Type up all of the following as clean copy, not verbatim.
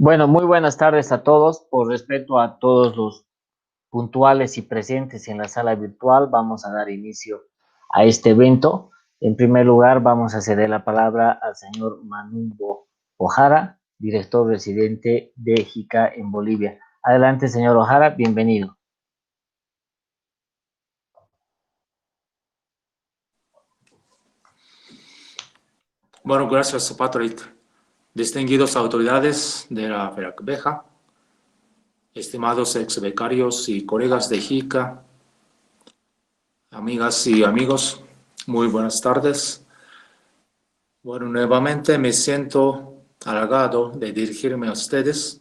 Bueno, muy buenas tardes a todos. Por respeto a todos los puntuales y presentes en la sala virtual, vamos a dar inicio a este evento. En primer lugar, vamos a ceder la palabra al señor Manumbo Ojara, director residente de JICA en Bolivia. Adelante, señor Ojara, bienvenido. Bueno, gracias, Patrick. Distinguidos autoridades de la FERACBEJA, estimados ex becarios y colegas de JICA, amigas y amigos, muy buenas tardes. Bueno, nuevamente me siento halagado de dirigirme a ustedes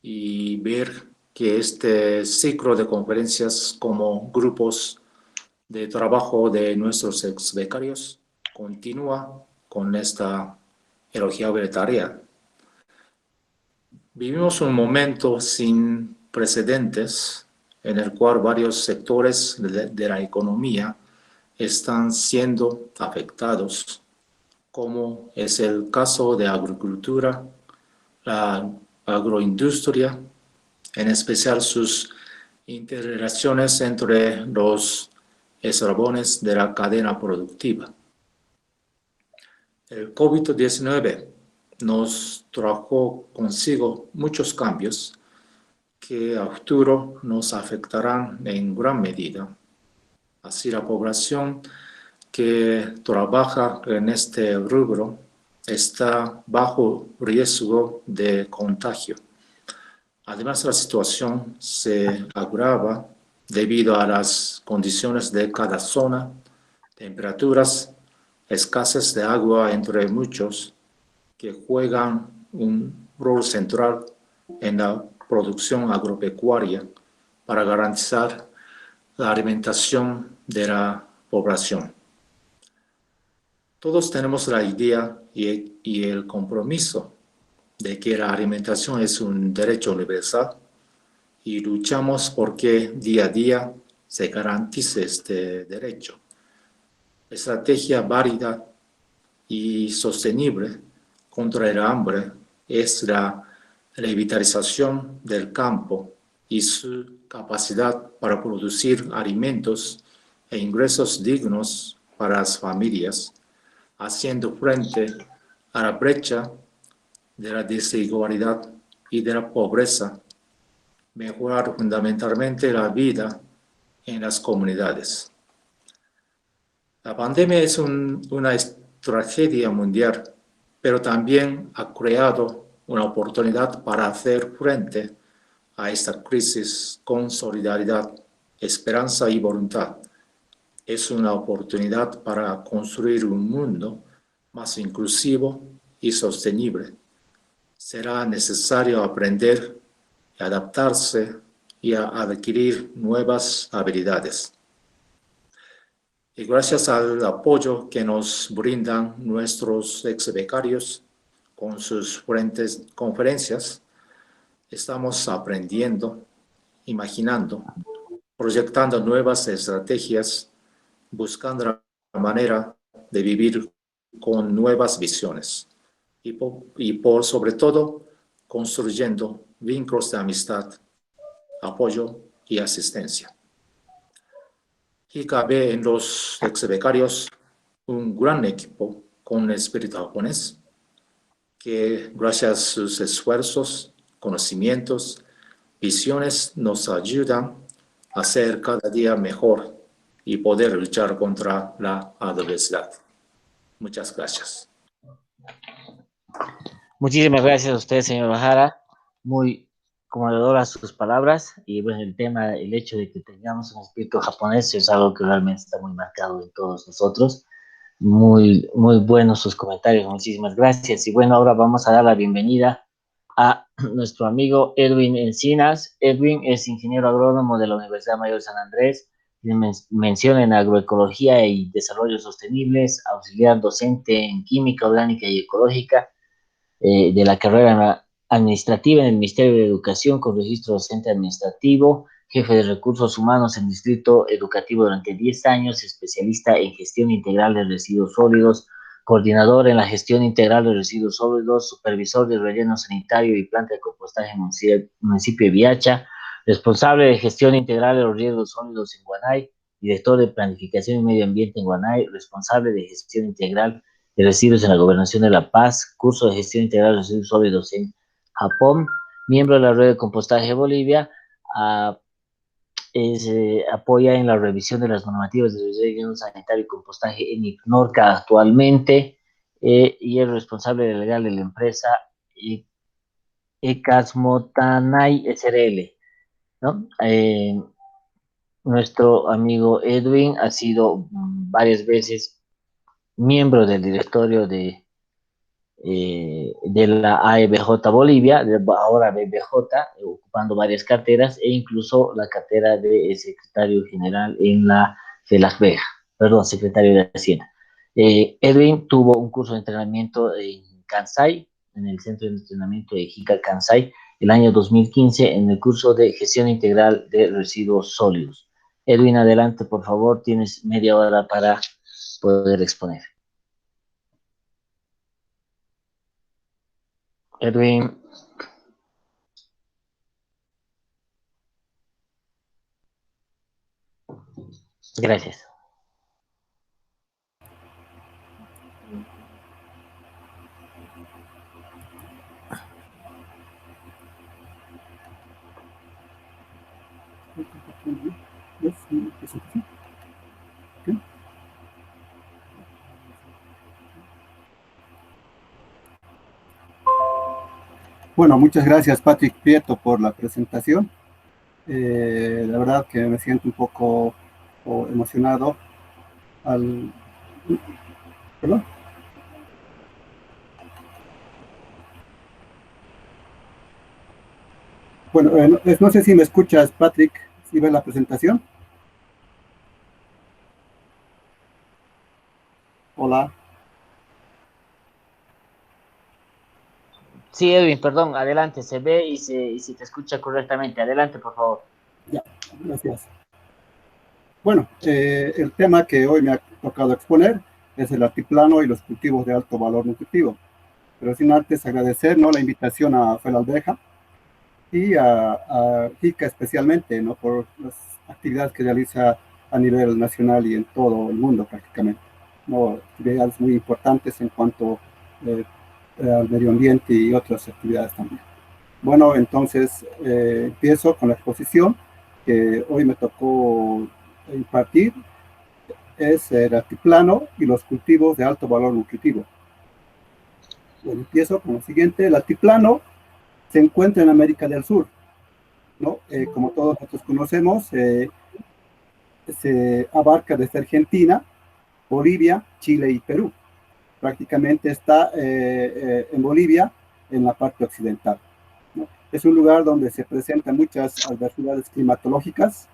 y ver que este ciclo de conferencias como grupos de trabajo de nuestros ex becarios continúa con esta elogiable tarea. Vivimos un momento sin precedentes en el cual varios sectores de la economía están siendo afectados, como es el caso de agricultura, la agroindustria, en especial sus interrelaciones entre los eslabones de la cadena productiva. El COVID-19 nos trajo consigo muchos cambios que a futuro nos afectarán en gran medida. Así, la población que trabaja en este rubro está bajo riesgo de contagio. Además, la situación se agrava debido a las condiciones de cada zona, temperaturas, escasez de agua, entre muchos, que juegan un rol central en la producción agropecuaria para garantizar la alimentación de la población. Todos tenemos la idea y el compromiso de que la alimentación es un derecho universal y luchamos porque día a día se garantice este derecho. Estrategia válida y sostenible contra el hambre es la revitalización del campo y su capacidad para producir alimentos e ingresos dignos para las familias, haciendo frente a la brecha de la desigualdad y de la pobreza, mejorar fundamentalmente la vida en las comunidades. La pandemia es una tragedia mundial, pero también ha creado una oportunidad para hacer frente a esta crisis con solidaridad, esperanza y voluntad. Es una oportunidad para construir un mundo más inclusivo y sostenible. Será necesario aprender, adaptarse y adquirir nuevas habilidades. Y gracias al apoyo que nos brindan nuestros ex becarios con sus diferentes conferencias, estamos aprendiendo, imaginando, proyectando nuevas estrategias, buscando la manera de vivir con nuevas visiones y por sobre todo construyendo vínculos de amistad, apoyo y asistencia. JICA ve en los ex becarios un gran equipo con espíritu japonés que gracias a sus esfuerzos, conocimientos, visiones nos ayudan a ser cada día mejor y poder luchar contra la adversidad. Muchas gracias. Muchísimas gracias a usted, señor Ojara. Muy conmovedor a sus palabras y bueno, el tema, el hecho de que tengamos un espíritu japonés es algo que realmente está muy marcado en todos nosotros. Muy buenos sus comentarios, muchísimas gracias. Y bueno, ahora vamos a dar la bienvenida a nuestro amigo Edwin Encinas. Edwin es ingeniero agrónomo de la Universidad Mayor de San Andrés, tiene mención en agroecología y desarrollo sostenibles, auxiliar docente en química orgánica y ecológica de la carrera administrativa en el Ministerio de Educación con registro docente administrativo, jefe de recursos humanos en Distrito Educativo durante 10 años, especialista en gestión integral de residuos sólidos, coordinador en la gestión integral de residuos sólidos, supervisor de relleno sanitario y planta de compostaje en el municipio de Viacha, responsable de gestión integral de los residuos sólidos en Guanay, director de planificación y medio ambiente en Guanay, responsable de gestión integral de residuos en la Gobernación de La Paz, curso de gestión integral de residuos sólidos en Japón, miembro de la red de compostaje de Bolivia, apoya en la revisión de las normativas de relleno sanitario y compostaje en ICNORCA actualmente, y es responsable legal de la empresa Ecasmotanay SRL, ¿no? Nuestro amigo Edwin ha sido varias veces miembro del directorio de la AEBJ Bolivia, ahora BBJ, ocupando varias carteras e incluso la cartera de secretario general en la FELAFBEJ, perdón, secretario de Hacienda. Edwin tuvo un curso de entrenamiento en Kansai, en el centro de entrenamiento de Jika Kansai, el año 2015 en el curso de gestión integral de residuos sólidos. Edwin, adelante, por favor, tienes media hora para poder exponer. Edwin. Gracias. Bueno, muchas gracias Patrick Prieto por la presentación. La verdad que me siento un poco emocionado al... ¿Perdón? Bueno, no sé si me escuchas, Patrick, si ves la presentación. Hola. Sí, Edwin, perdón, adelante, se ve y se te escucha correctamente. Adelante, por favor. Ya, gracias. Bueno, el tema que hoy me ha tocado exponer es el altiplano y los cultivos de alto valor nutritivo. Pero sin antes agradecer, ¿no?, la invitación a FELALBEJA y a JICA especialmente, ¿no?, por las actividades que realiza a nivel nacional y en todo el mundo prácticamente, ¿no?, actividades muy importantes en cuanto al medio ambiente y otras actividades también. Bueno, entonces empiezo con la exposición que hoy me tocó impartir, es el altiplano y los cultivos de alto valor nutritivo. Bueno, empiezo con lo siguiente. El altiplano se encuentra en América del Sur, ¿no? Como todos nosotros conocemos, se abarca desde Argentina, Bolivia, Chile y Perú. Prácticamente está en Bolivia, en la parte occidental, ¿no? Es un lugar donde se presentan muchas adversidades climatológicas,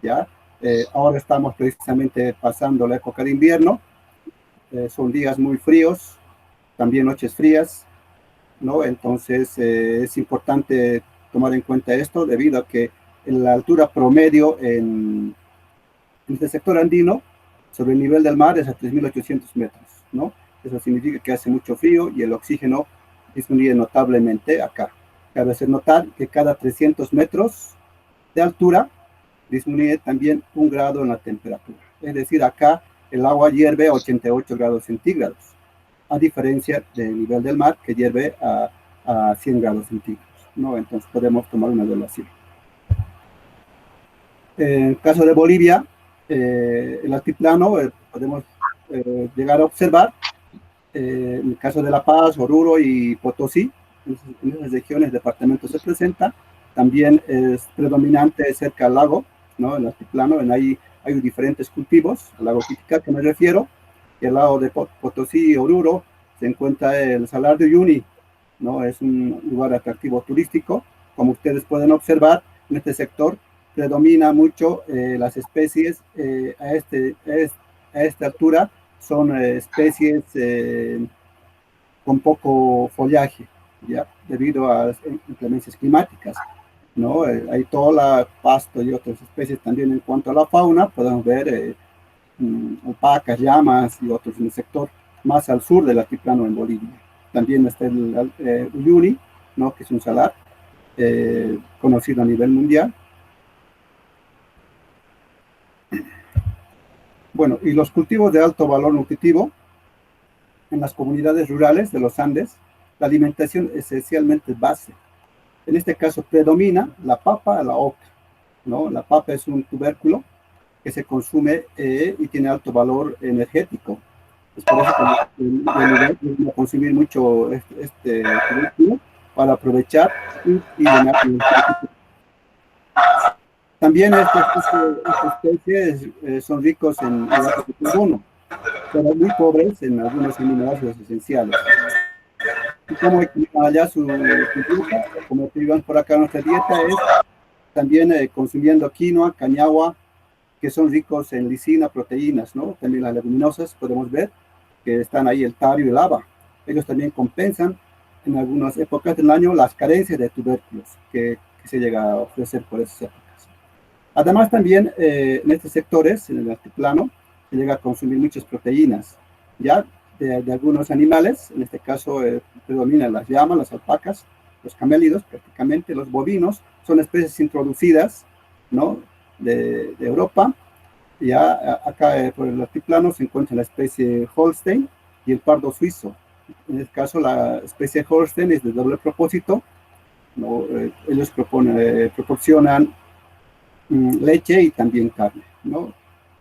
¿ya? Ahora estamos precisamente pasando la época de invierno, son días muy fríos, también noches frías, ¿no? Entonces es importante tomar en cuenta esto debido a que la altura promedio en el sector andino sobre el nivel del mar es a 3.800 metros, ¿no? Eso significa que hace mucho frío y el oxígeno disminuye notablemente acá. Cabe hacer notar que cada 300 metros de altura disminuye también 1 grado en la temperatura. Es decir, acá el agua hierve a 88 grados centígrados, a diferencia del nivel del mar que hierve a 100 grados centígrados, ¿no? Entonces podemos tomar una evaluación. En el caso de Bolivia, el altiplano podemos llegar a observar, en el caso de La Paz, Oruro y Potosí, en esas regiones, departamentos se presenta también es predominante cerca al lago, ¿no? En el altiplano, ahí hay diferentes cultivos, al lago Titicaca que me refiero, y al lado de Potosí y Oruro se encuentra el Salar de Uyuni, ¿no? Es un lugar atractivo turístico. Como ustedes pueden observar, en este sector predomina mucho las especies a esta altura, son especies con poco follaje, ¿ya? Debido a inclemencias climáticas, ¿no? Hay toda pasto y otras especies también. En cuanto a la fauna, podemos ver alpacas, llamas y otros en el sector más al sur del altiplano en Bolivia. También está el Uyuni, ¿no? Que es un salar conocido a nivel mundial. Bueno, y los cultivos de alto valor nutritivo en las comunidades rurales de los Andes, la alimentación esencialmente es base. En este caso predomina la papa, la oca, ¿no? La papa es un tubérculo que se consume y tiene alto valor energético. Es por eso que en lugar de consumir mucho este tubérculo para aprovechar y llenar. También estas especies son ricos en hidratos de carbono, pero muy pobres en algunos aminoácidos esenciales. Y como allá su dieta, como escribimos por acá nuestra dieta, es también consumiendo quinoa, cañagua, que son ricos en lisina, proteínas, ¿no? También las leguminosas, podemos ver que están ahí el tario y el haba. Ellos también compensan en algunas épocas del año las carencias de tubérculos que se llega a ofrecer por esas épocas. Además, también en estos sectores, en el altiplano, se llega a consumir muchas proteínas, ya de algunos animales. En este caso predominan las llamas, las alpacas, los camélidos, prácticamente los bovinos, son especies introducidas, ¿no? de Europa. Ya acá por el altiplano se encuentra la especie Holstein y el pardo suizo. En este caso, la especie Holstein es de doble propósito, ¿no? Ellos proporcionan leche y también carne, ¿no?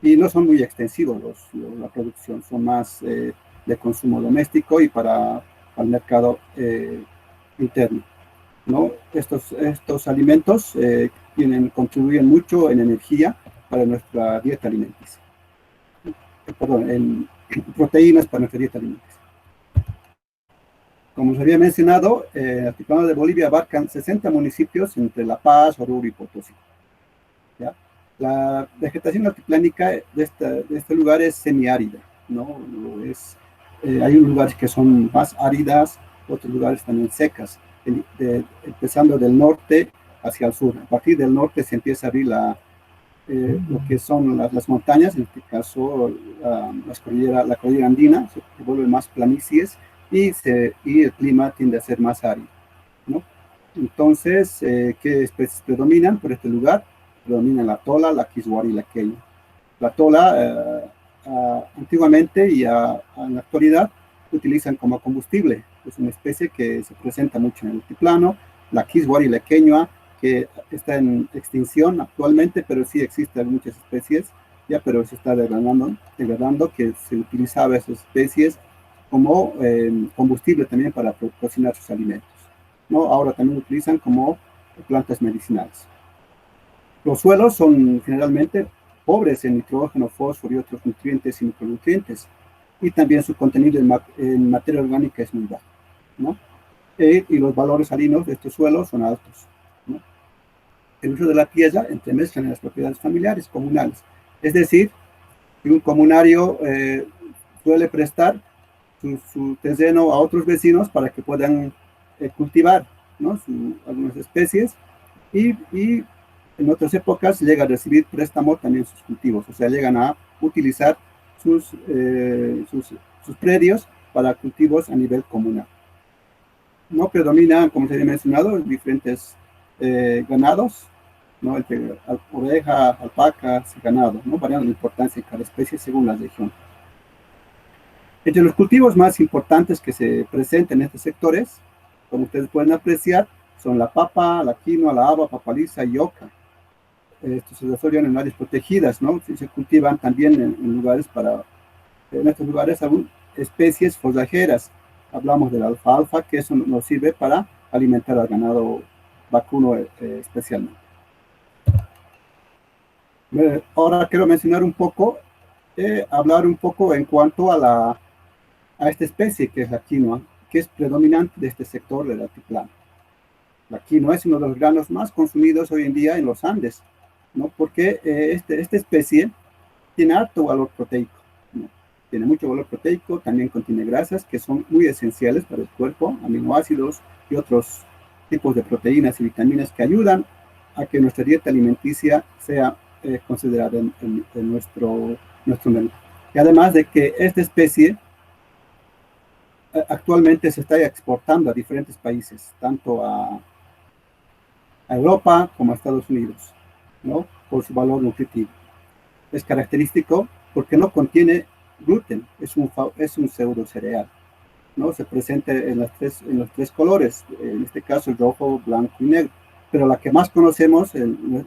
Y no son muy extensivos la producción, son más de consumo doméstico y para el mercado interno, ¿no? Estos alimentos contribuyen mucho en energía para nuestra dieta alimenticia. Perdón, en proteínas para nuestra dieta alimenticia. Como os había mencionado, el altiplano de Bolivia abarcan 60 municipios entre La Paz, Oruro y Potosí. ¿Ya? La vegetación altiplánica de este lugar es semiárida, ¿no? Hay lugares que son más áridas, otros lugares también secas, empezando del norte hacia el sur. A partir del norte se empieza a abrir lo que son las montañas, en este caso la cordillera andina, se vuelve más planicies y el clima tiende a ser más árido, ¿no? Entonces, ¿qué especies predominan por este lugar? Predominan la tola, la kiswari y la queña. La tola, antiguamente y en la actualidad, utilizan como combustible. Es una especie que se presenta mucho en el altiplano. La kiswari y la queña, que está en extinción actualmente, pero sí existen muchas especies, ya, pero se está degradando, que se utilizaba esas especies como combustible también para cocinar sus alimentos, ¿no? Ahora también lo utilizan como plantas medicinales. Los suelos son generalmente pobres en nitrógeno, fósforo y otros nutrientes y micronutrientes, y también su contenido en materia orgánica es muy bajo, ¿no? Y los valores salinos de estos suelos son altos, ¿no? El uso de la tierra entremezcla en las propiedades familiares, comunales. Es decir, que un comunario suele prestar su terreno a otros vecinos para que puedan cultivar, ¿no? Algunas especies y en otras épocas llega a recibir préstamo también sus cultivos, o sea, llegan a utilizar sus predios para cultivos a nivel comunal. No predominan, como se había mencionado, diferentes ganados, ¿no? Entre oveja, alpacas y ganado, ¿no? Variando la importancia de cada especie según la región. Entre los cultivos más importantes que se presentan en estos sectores, como ustedes pueden apreciar, son la papa, la quinoa, la haba, papaliza y oca. Estos se desarrollan en áreas protegidas, ¿no? Se cultivan también en estos lugares aún especies forrajeras. Hablamos de la alfalfa, que eso nos sirve para alimentar al ganado vacuno especialmente. Ahora quiero mencionar un poco, hablar un poco en cuanto a esta especie que es la quinoa, que es predominante de este sector del altiplano. La quinoa es uno de los granos más consumidos hoy en día en los Andes, ¿no? Porque esta especie tiene alto valor proteico, ¿no? Tiene mucho valor proteico, también contiene grasas que son muy esenciales para el cuerpo, aminoácidos y otros tipos de proteínas y vitaminas que ayudan a que nuestra dieta alimenticia sea considerada en nuestro menú. Y además de que esta especie actualmente se está exportando a diferentes países, tanto a Europa como a Estados Unidos, ¿no? Por su valor nutritivo. Es característico porque no contiene gluten, es un pseudo cereal, ¿no? Se presenta en los tres colores, en este caso el rojo, blanco y negro, pero la que más conocemos,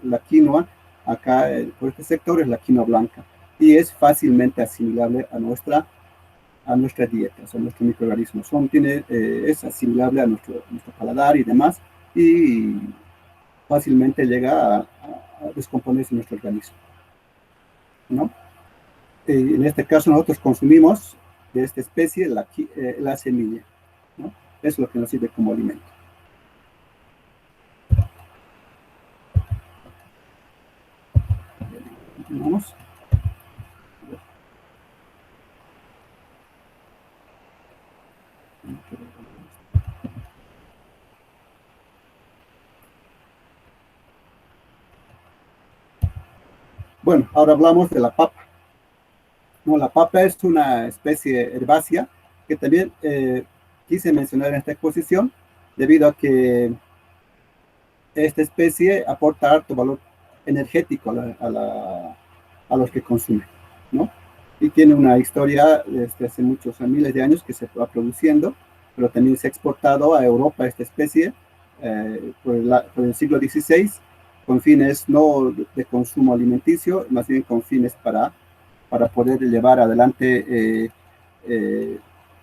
la quinoa, acá por este sector es la quinoa blanca, y es fácilmente asimilable a nuestra dieta, a nuestro microorganismo. Es asimilable a nuestro paladar y demás, y fácilmente llega a descomponerse nuestro organismo, ¿no? En este caso nosotros consumimos de esta especie la semilla, ¿no? Es lo que nos sirve como alimento. Continuamos. Bueno, ahora hablamos de la papa. No, la papa es una especie herbácea que también quise mencionar en esta exposición debido a que esta especie aporta alto valor energético a los que consumen, ¿no? Y tiene una historia desde hace muchos miles de años que se va produciendo, pero también se ha exportado a Europa esta especie por el siglo XVI con fines no de consumo alimenticio, más bien con fines para poder llevar adelante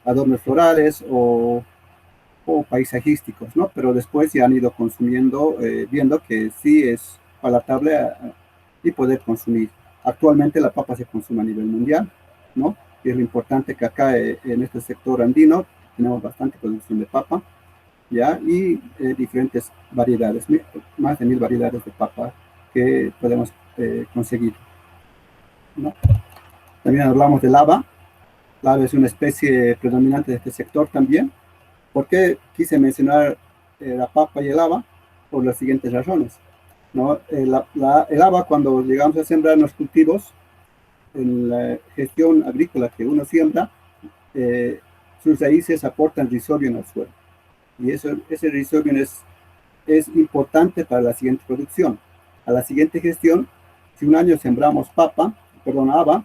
adornos florales o paisajísticos, ¿no? Pero después ya han ido consumiendo, viendo que sí es palatable y poder consumir. Actualmente la papa se consume a nivel mundial, ¿no? Y es lo importante que acá en este sector andino tenemos bastante producción de papa, ¿ya? Y diferentes variedades, más de 1000 variedades de papa que podemos conseguir, ¿no? También hablamos del haba. La haba es una especie predominante de este sector también. ¿Por qué quise mencionar la papa y el haba? Por las siguientes razones, ¿no? El haba, cuando llegamos a sembrar los cultivos, en la gestión agrícola que uno siembra, sus raíces aportan rizobio al suelo. Y ese rizobio es importante para la siguiente producción. A la siguiente gestión, si un año sembramos haba,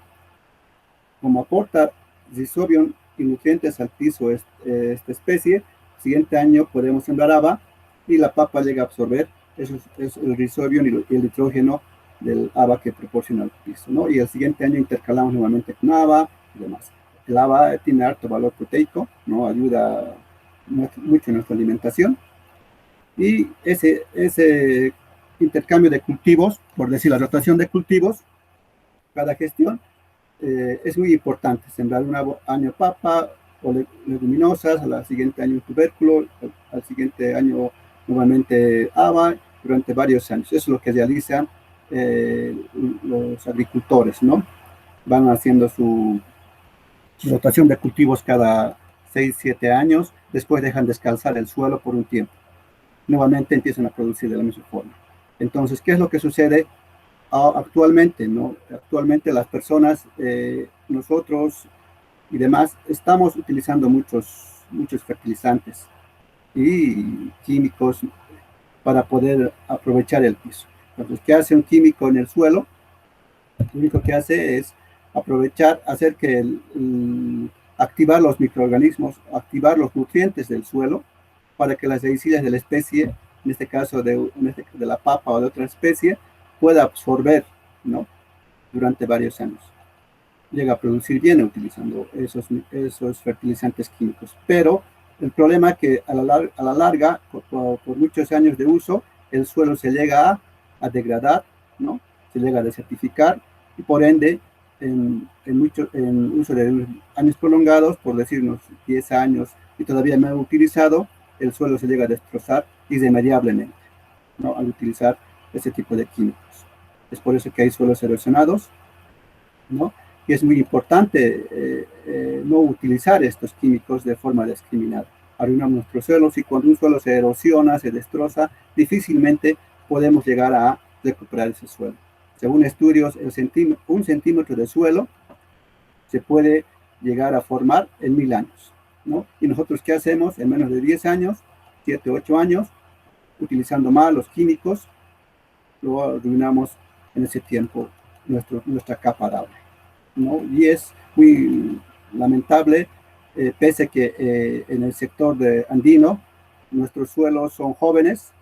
como aporta rizobio y nutrientes al piso esta especie, el siguiente año podemos sembrar haba y la papa llega a absorber el rizobio y el nitrógeno del haba que proporciona al piso, ¿no? Y el siguiente año intercalamos nuevamente con haba y demás. El haba tiene alto valor proteico, ¿no? Ayuda mucho en nuestra alimentación. Y ese intercambio de cultivos, por decir la rotación de cultivos, cada gestión, es muy importante. Sembrar un año papa o leguminosas, al siguiente año un tubérculo, al siguiente año nuevamente haba, durante varios años. Eso es lo que realizan los agricultores, ¿no? Van haciendo su rotación de cultivos cada 6-7 años, después dejan descansar el suelo por un tiempo. Nuevamente empiezan a producir de la misma forma. Entonces, ¿qué es lo que sucede actualmente, ¿no? Actualmente las personas, nosotros y demás, estamos utilizando muchos fertilizantes y químicos para poder aprovechar el piso. Entonces, ¿qué hace un químico en el suelo? Lo único que hace es hacer que activar los microorganismos, activar los nutrientes del suelo para que las raíces de la especie, en este caso de la papa o de otra especie, pueda absorber, ¿no? Durante varios años. Llega a producir bien utilizando esos fertilizantes químicos, pero El problema es que a la larga, por muchos años de uso, el suelo se llega a degradar, ¿no? Se llega a desertificar y por ende, en uso de años prolongados, por decir unos 10 años y todavía no utilizado, el suelo se llega a destrozar irremediablemente, ¿no? Al utilizar ese tipo de químicos. Es por eso que hay suelos erosionados, ¿no? Y es muy importante no utilizar estos químicos de forma discriminada. Arruinamos nuestros suelos y cuando un suelo se erosiona, se destroza, difícilmente podemos llegar a recuperar ese suelo. Según estudios, un centímetro de suelo se puede llegar a formar en 1000 años, ¿no? Y nosotros, ¿qué hacemos? En menos de 10 años, 7, 8 años, utilizando mal los químicos, lo arruinamos en ese tiempo nuestra capa arable, ¿no? Y es muy lamentable, pese a que en el sector andino nuestros suelos son jóvenes,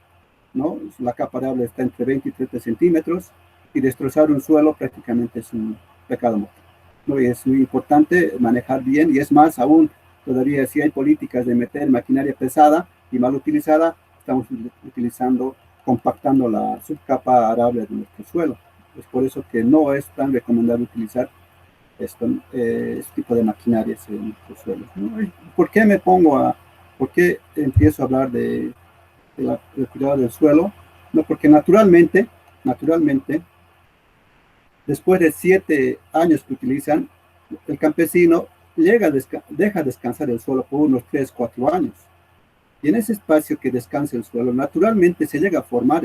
¿no? La capa arable está entre 20 y 30 centímetros y destrozar un suelo prácticamente es un pecado mortal, ¿no? Y es muy importante manejar bien, y es más aún, todavía si hay políticas de meter maquinaria pesada y mal utilizada, estamos compactando la subcapa arable de nuestro suelo. Es por eso que no es tan recomendable utilizar este tipo de maquinarias en nuestros suelos, ¿no? ¿Por qué empiezo a hablar del cuidado del suelo? No, porque naturalmente, después de 7 años que utilizan, el campesino deja descansar el suelo por unos 3, 4 años. Y en ese espacio que descansa el suelo, naturalmente se llega a formar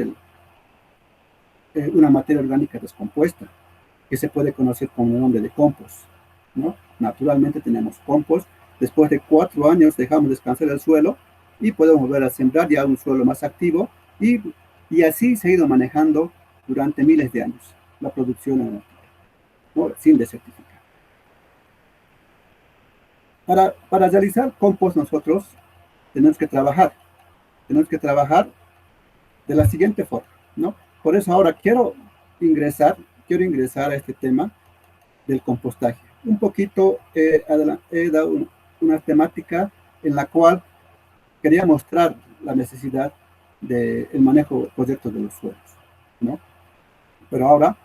una materia orgánica descompuesta, que se puede conocer con el nombre de compost, ¿no? Naturalmente tenemos compost. Después de 4 años dejamos descansar el suelo y podemos volver a sembrar ya un suelo más activo, y así se ha ido manejando durante miles de años la producción en la tierra, ¿no? Sin desertificar. Para realizar compost nosotros tenemos que trabajar de la siguiente forma, ¿no? Por eso ahora quiero ingresar a este tema del compostaje. Un poquito he dado una temática en la cual quería mostrar la necesidad del manejo correcto de los suelos, ¿no? Pero ahora,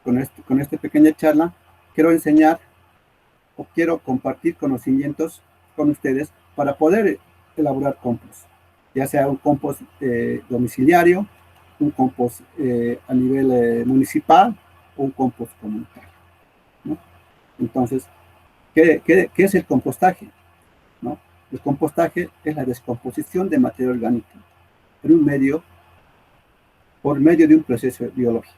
con esta pequeña charla, quiero enseñar o quiero compartir conocimientos con ustedes para poder elaborar compost, ya sea un compost domiciliario, un compost a nivel municipal o un compost comunitario, ¿no? Entonces, ¿qué es el compostaje? ¿No? El compostaje es la descomposición de materia orgánica por medio de un proceso biológico,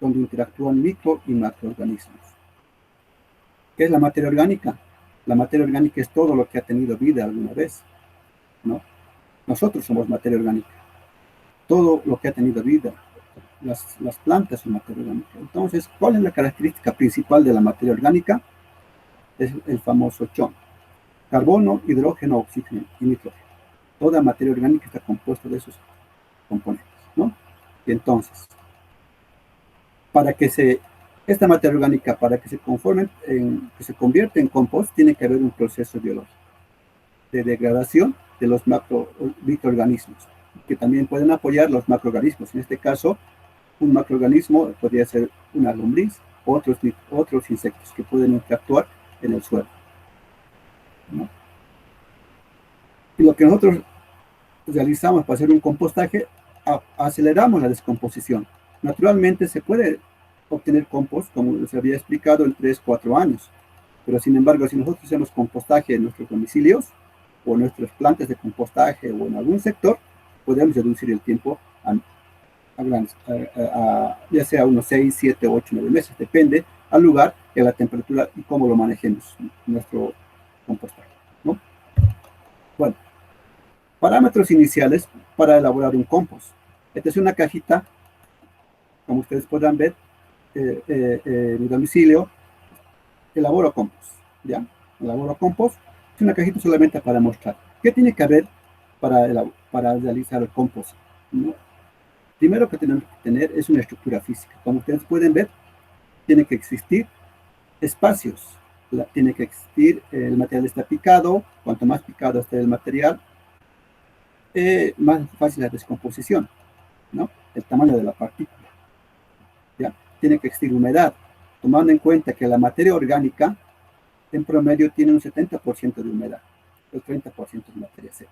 donde interactúan micro y macroorganismos. ¿Qué es la materia orgánica? La materia orgánica es todo lo que ha tenido vida alguna vez, ¿no? Nosotros somos materia orgánica. Todo lo que ha tenido vida, las plantas son materia orgánica. Entonces, ¿cuál es la característica principal de la materia orgánica? Es el famoso CHON: carbono, hidrógeno, oxígeno y nitrógeno. Toda materia orgánica está compuesta de esos componentes, ¿no? Y entonces, esta materia orgánica, para que se convierta en compost, tiene que haber un proceso biológico de degradación de los microorganismos, que también pueden apoyar los macroorganismos. En este caso, un macroorganismo podría ser una lombriz, otros insectos que pueden interactuar en el suelo, ¿no? Y lo que nosotros realizamos para hacer un compostaje, aceleramos la descomposición. Naturalmente se puede obtener compost, como les había explicado, en 3, 4 años. Pero sin embargo, si nosotros hacemos compostaje en nuestros domicilios, o en nuestras plantas de compostaje, o en algún sector, podemos reducir el tiempo ya sea unos 6, 7, 8, 9 meses, depende al lugar y a la temperatura y cómo lo manejemos nuestro compostaje, ¿no? Bueno, parámetros iniciales para elaborar un compost. Esta es una cajita, como ustedes podrán ver, mi domicilio. Elaboro compost, ¿ya? Elaboro compost. Es una cajita solamente para mostrar. ¿Qué tiene que haber para realizar el compost, ¿no? Primero que tenemos que tener es una estructura física. Como ustedes pueden ver, tiene que existir espacios tiene que existir, el material está picado, cuanto más picado esté el material, más fácil la descomposición, ¿no? El tamaño de la partícula, ¿ya? Tiene que existir humedad, tomando en cuenta que la materia orgánica en promedio tiene un 70% de humedad, el 30% de materia seca.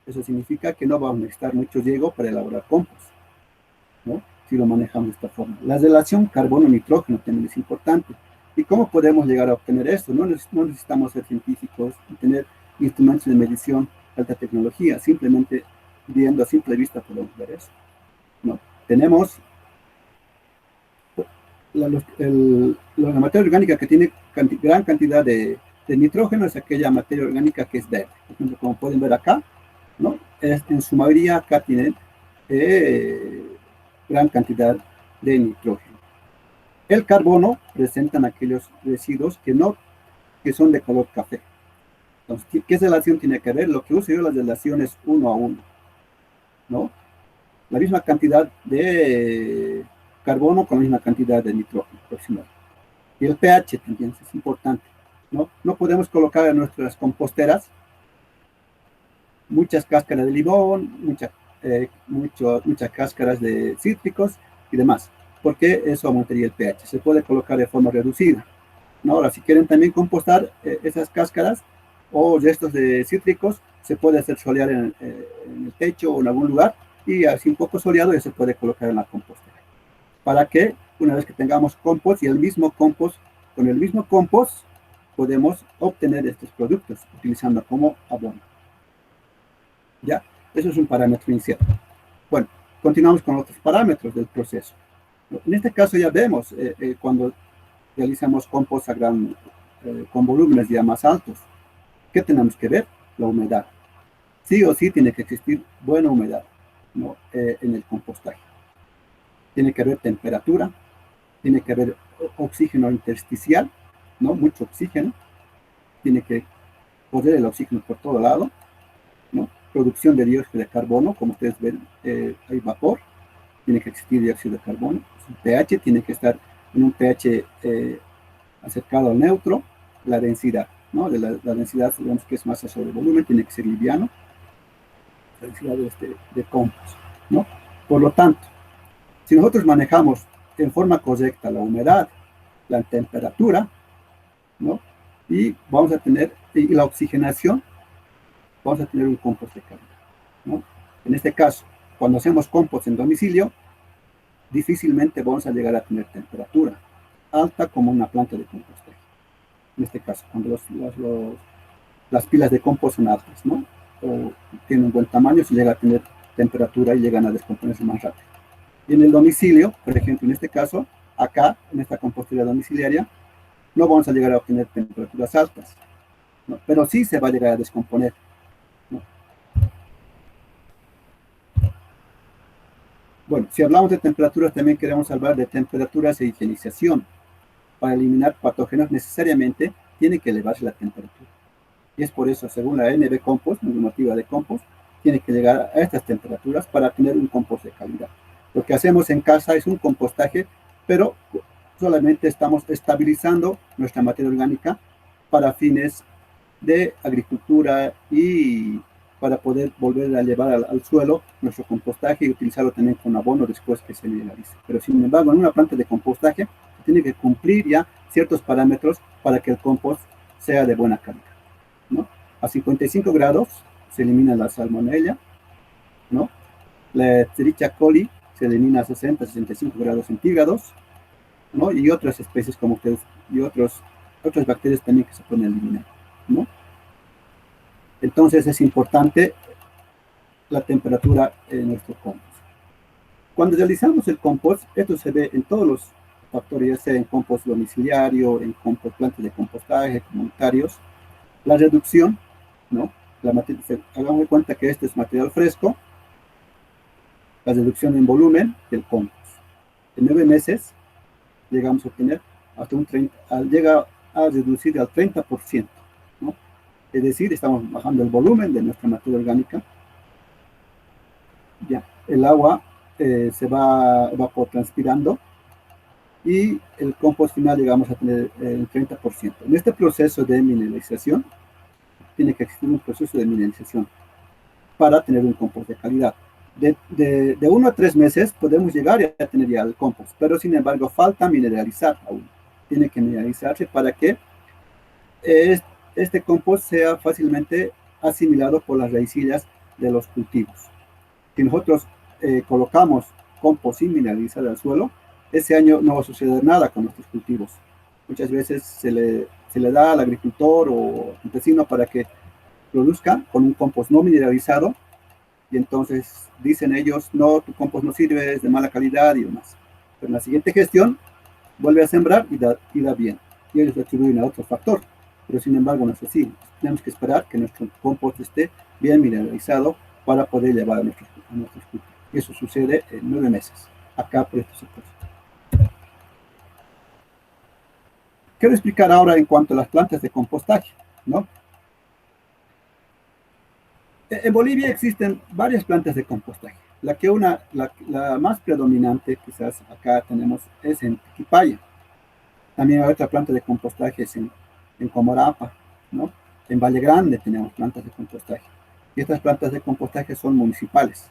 Eso significa que no vamos a necesitar mucho riego para elaborar compost, ¿no? Si lo manejamos de esta forma. La relación carbono-nitrógeno también es importante. ¿Y cómo podemos llegar a obtener esto? No necesitamos ser científicos y tener instrumentos de medición de alta tecnología. Simplemente viendo a simple vista podemos ver eso, ¿no? Tenemos la materia orgánica que tiene gran cantidad de nitrógeno, es aquella materia orgánica que es verde. Por ejemplo, como pueden ver acá, ¿no? En su mayoría acá tienen gran cantidad de nitrógeno. El carbono presentan aquellos residuos que son de color café. Entonces, ¿qué relación tiene que ver? Lo que uso yo, las relaciones 1 a 1, ¿no? La misma cantidad de carbono con la misma cantidad de nitrógeno aproximadamente. Y el pH también es importante, ¿no? No podemos colocar en nuestras composteras muchas cáscaras de limón, muchas cáscaras de cítricos y demás, porque eso aumentaría el pH. Se puede colocar de forma reducida, ¿no? Ahora, si quieren también compostar esas cáscaras o restos de cítricos, se puede hacer solear en el techo o en algún lugar, y así un poco soleado ya se puede colocar en la compostera. Para que una vez que tengamos compost y con el mismo compost podemos obtener estos productos utilizando como abono. ¿Ya? Eso es un parámetro inicial. Bueno, continuamos con otros parámetros del proceso. En este caso ya vemos cuando realizamos compost con volúmenes ya más altos. ¿Qué tenemos que ver? La humedad. Sí o sí tiene que existir buena humedad, ¿no? En el compostaje. Tiene que haber temperatura, tiene que haber oxígeno intersticial, ¿no? Mucho oxígeno. Tiene que poder el oxígeno por todo lado, ¿no? Producción de dióxido de carbono, como ustedes ven, hay vapor, tiene que existir dióxido de carbono. El pH tiene que estar en un pH acercado al neutro. La densidad, ¿no? La densidad, digamos que es masa sobre volumen, tiene que ser liviano. La densidad de compost, ¿no? Por lo tanto, si nosotros manejamos en forma correcta la humedad, la temperatura, ¿no? Y vamos a tener la oxigenación, vamos a tener un compost de calidad, ¿no? En este caso, cuando hacemos compost en domicilio, difícilmente vamos a llegar a tener temperatura alta como una planta de compostaje. En este caso, cuando las pilas de compost son altas, ¿no? O tienen un buen tamaño, se llega a tener temperatura y llegan a descomponerse más rápido. Y en el domicilio, por ejemplo, en este caso, acá, en esta compostería domiciliaria, no vamos a llegar a obtener temperaturas altas, ¿no? Pero sí se va a llegar a descomponer, ¿no? Bueno, si hablamos de temperaturas, también queremos hablar de temperaturas e higienización. Para eliminar patógenos, necesariamente tiene que elevarse la temperatura. Y es por eso, según la NB Compost, normativa de compost, tiene que llegar a estas temperaturas para tener un compost de calidad. Lo que hacemos en casa es un compostaje, pero solamente estamos estabilizando nuestra materia orgánica para fines de agricultura y para poder volver a llevar al suelo nuestro compostaje y utilizarlo también con abono después que se mineralice. Pero sin embargo, en una planta de compostaje tiene que cumplir ya ciertos parámetros para que el compost sea de buena calidad, ¿no? A 55 grados se elimina la salmonella, ¿no? La Escherichia coli se elimina a 60-65 grados centígrados, ¿no? Y otras especies como ustedes, y otras bacterias también que se pueden eliminar, ¿no? Entonces es importante la temperatura en nuestro compost. Cuando realizamos el compost, esto se ve en todos los factores, ya sea en compost domiciliario, en compost, plantas de compostaje, comunitarios, la reducción, ¿no? Hagamos de cuenta que este es material fresco, la reducción en volumen del compost. En 9 meses llegamos a obtener hasta llega a reducir al 30%, ¿no? Es decir, estamos bajando el volumen de nuestra materia orgánica. Ya, el agua se va evapotranspirando, y el compost final llegamos a tener el 30%. En este proceso de mineralización, tiene que existir un proceso de mineralización para tener un compost de calidad. De 1 a 3 meses podemos llegar a tener ya el compost, pero sin embargo falta mineralizar aún. Tiene que mineralizarse para que este compost sea fácilmente asimilado por las raicillas de los cultivos. Si nosotros colocamos compost sin mineralizar al suelo, ese año no va a suceder nada con nuestros cultivos. Muchas veces se le da al agricultor o campesino para que produzca con un compost no mineralizado, y entonces dicen ellos, no, tu compost no sirve, es de mala calidad y demás. Pero en la siguiente gestión vuelve a sembrar y da bien. Y ellos le atribuyen a otro factor. Pero sin embargo no es así. Tenemos que esperar que nuestro compost esté bien mineralizado para poder llevar a nuestros cultivos. Y eso sucede en 9 meses, acá por estos sectores. Quiero explicar ahora en cuanto a las plantas de compostaje, ¿no? En Bolivia existen varias plantas de compostaje. La más predominante, quizás acá tenemos, es en Tiquipaya. También hay otra planta de compostaje en Comorapa, ¿no? En Valle Grande tenemos plantas de compostaje. Y estas plantas de compostaje son municipales,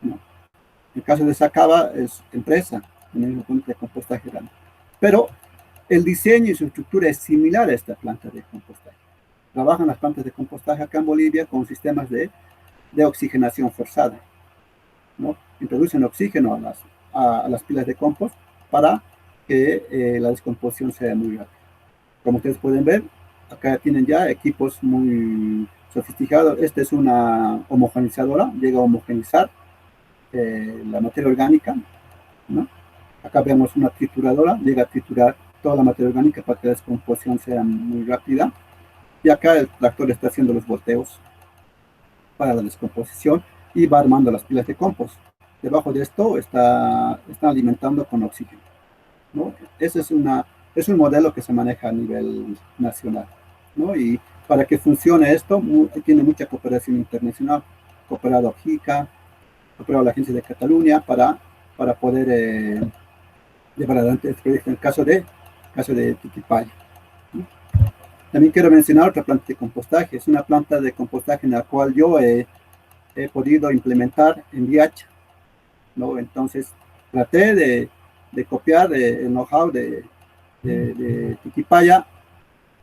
¿no? En el caso de Sacaba es empresa, tenemos una planta de compostaje grande. Pero el diseño y su estructura es similar a esta planta de compostaje. Trabajan las plantas de compostaje acá en Bolivia con sistemas de oxigenación forzada, ¿no? Introducen oxígeno a las pilas de compost para que la descomposición sea muy rápida. Como ustedes pueden ver, acá tienen ya equipos muy sofisticados. Esta es una homogenizadora, llega a homogenizar la materia orgánica, ¿no? Acá vemos una trituradora, llega a triturar toda la materia orgánica para que la descomposición sea muy rápida. Y acá el tractor está haciendo los volteos para la descomposición y va armando las pilas de compost. Debajo de esto está alimentando con oxígeno, ¿no? Ese es un modelo que se maneja a nivel nacional, ¿no? Y para que funcione esto, tiene mucha cooperación internacional, cooperado JICA, cooperado la Agencia de Cataluña para poder llevar adelante este proyecto en el caso de Tiquipaya, ¿no? También quiero mencionar otra planta de compostaje. Es una planta de compostaje en la cual yo he podido implementar en Viacha, ¿no? Entonces, traté de copiar el know-how de Tiquipaya.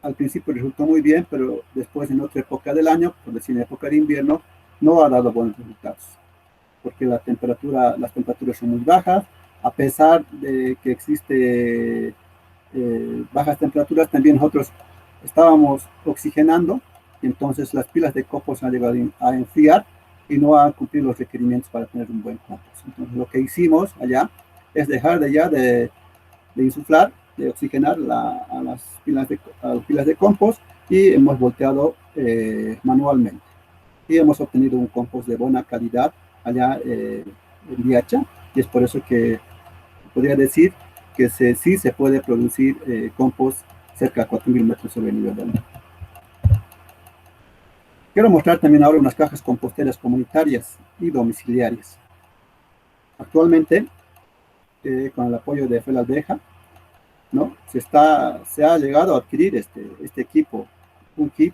Al principio resultó muy bien, pero después en otra época del año, por decir en época de invierno, no ha dado buenos resultados, porque las temperaturas son muy bajas. A pesar de que existe bajas temperaturas, también nosotros estábamos oxigenando, y entonces las pilas de compost han llegado a enfriar y no han cumplido los requerimientos para tener un buen compost. Entonces lo que hicimos allá es dejar de insuflar, de oxigenar a las pilas de compost, y hemos volteado manualmente. Y hemos obtenido un compost de buena calidad allá en Viacha, y es por eso que podría decir que sí se puede producir compost cerca de 4.000 metros sobre el nivel del mar. Quiero mostrar también ahora unas cajas composteras comunitarias y domiciliarias. Actualmente, con el apoyo de FELALBEJA, ¿no? Se ha llegado a adquirir este equipo, un kit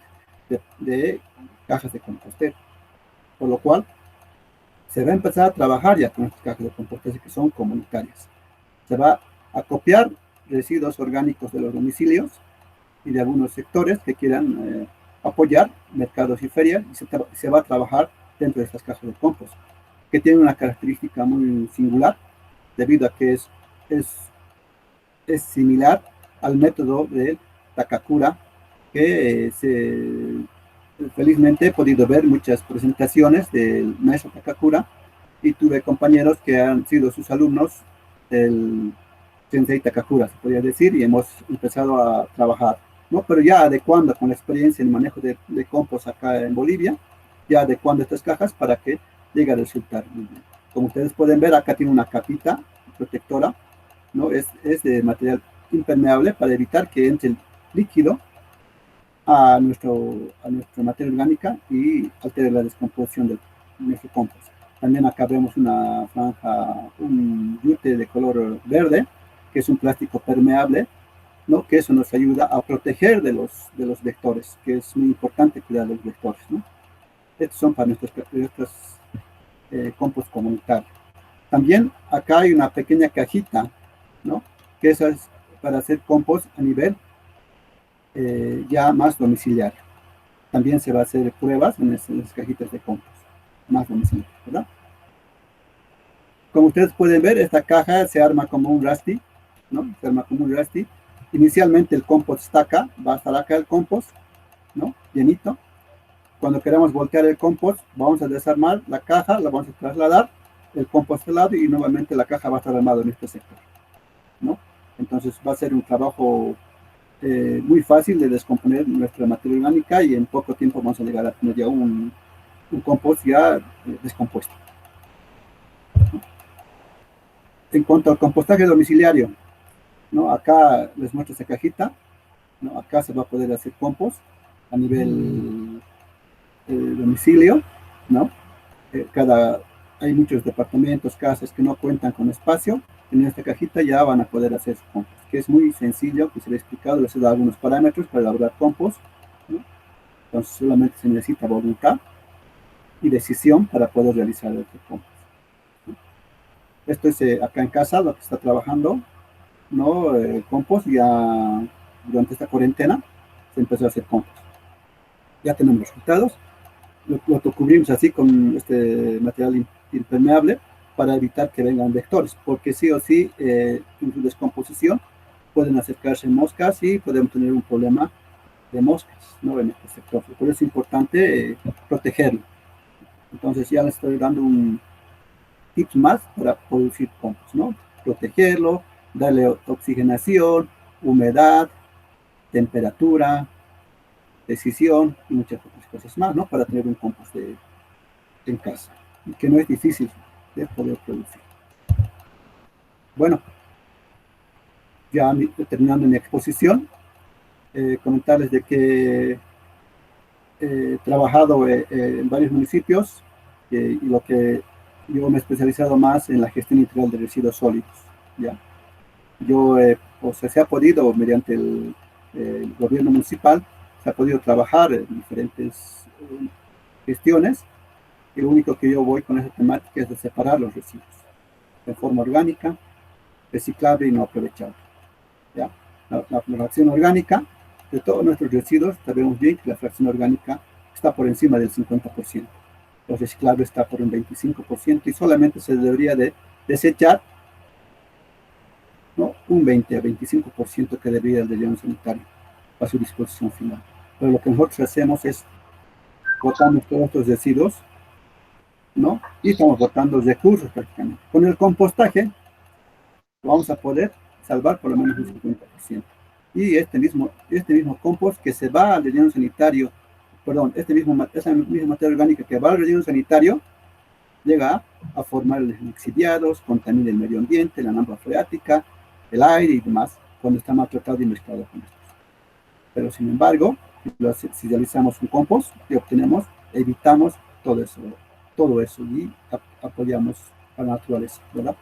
de cajas de compostero, por lo cual se va a empezar a trabajar ya con estas cajas de compostero que son comunitarias. Se va a copiar residuos orgánicos de los domicilios y de algunos sectores que quieran apoyar mercados y ferias, y se va a trabajar dentro de estas cajas de compost, que tienen una característica muy singular, debido a que es similar al método de Takakura, que felizmente he podido ver muchas presentaciones del maestro Takakura, y tuve compañeros que han sido sus alumnos del Sensei Takakura, se podría decir, y hemos empezado a trabajar, ¿no? Pero ya adecuando con la experiencia en el manejo de compost acá en Bolivia, ya adecuando estas cajas para que llegue a resultar muy bien. Como ustedes pueden ver, acá tiene una capita protectora, ¿no? Es de material impermeable para evitar que entre el líquido a nuestra materia orgánica y altere la descomposición de nuestro compost. También acá vemos una franja, un yute de color verde, que es un plástico permeable, ¿no? Que eso nos ayuda a proteger de los vectores, que es muy importante cuidar de los vectores, ¿no? Estos son para nuestros compost comunitarios. También acá hay una pequeña cajita, ¿no? Que esa es para hacer compost a nivel ya más domiciliario. También se va a hacer pruebas en esas cajitas de compost más domiciliario, ¿verdad? Como ustedes pueden ver, esta caja se arma como un Rusty, ¿no? Se arma como un Rusty. Inicialmente el compost está acá, va a estar acá el compost, ¿no? Llenito. Cuando queramos voltear el compost, vamos a desarmar la caja, la vamos a trasladar, el compost al lado y nuevamente la caja va a estar armada en este sector, ¿no? Entonces va a ser un trabajo muy fácil de descomponer nuestra materia orgánica y en poco tiempo vamos a llegar a tener ya un compost ya descompuesto. En cuanto al compostaje domiciliario, ¿no? Acá les muestro esta cajita, ¿no? Acá se va a poder hacer compost a nivel domicilio, ¿no? Hay muchos departamentos, casas que no cuentan con espacio. En esta cajita ya van a poder hacer su compost, que es muy sencillo, que se le he explicado, les he dado algunos parámetros para elaborar compost, ¿no? Entonces solamente se necesita voluntad y decisión para poder realizar el compost, ¿no? Esto es acá en casa lo que está trabajando, ¿no? Compost ya durante esta cuarentena se empezó a hacer compost. Ya tenemos resultados. Lo cubrimos así con este material impermeable para evitar que vengan vectores, porque sí o sí en su descomposición pueden acercarse moscas y podemos tener un problema de moscas, ¿no? En este sector. Por eso es importante protegerlo. Entonces ya les estoy dando un tips más para producir compost, ¿no? Protegerlo, darle oxigenación, humedad, temperatura, decisión y muchas otras cosas más, ¿no? Para tener un compost en casa, que no es difícil de poder producir. Bueno, ya terminando mi exposición, comentarles de que he trabajado en varios municipios y lo que yo me he especializado más en la gestión integral de residuos sólidos, ¿ya? Yo, o sea, se ha podido, mediante el gobierno municipal, se ha podido trabajar en diferentes gestiones, y lo único que yo voy con esa temática es de separar los residuos de forma orgánica, reciclable y no aprovechable, ¿ya? La fracción orgánica de todos nuestros residuos, sabemos bien que la fracción orgánica está por encima del 50%, lo reciclable está por un 25% y solamente se debería de desechar, ¿no? Un 20 a 25% que debería del relleno sanitario a su disposición final. Pero lo que nosotros hacemos es botamos todos estos residuos, ¿no? Y estamos botando recursos prácticamente. Con el compostaje vamos a poder salvar por lo menos un 50%. Y este mismo compost que se va al relleno sanitario, perdón, esa misma materia orgánica que va al relleno sanitario, llega a formar lixiviados, contamina el medio ambiente, la namba freática, el aire y demás, cuando está maltratado y mezclado con estos. Pero sin embargo, si realizamos un compost y obtenemos, evitamos todo eso y apoyamos a la naturaleza, ¿verdad?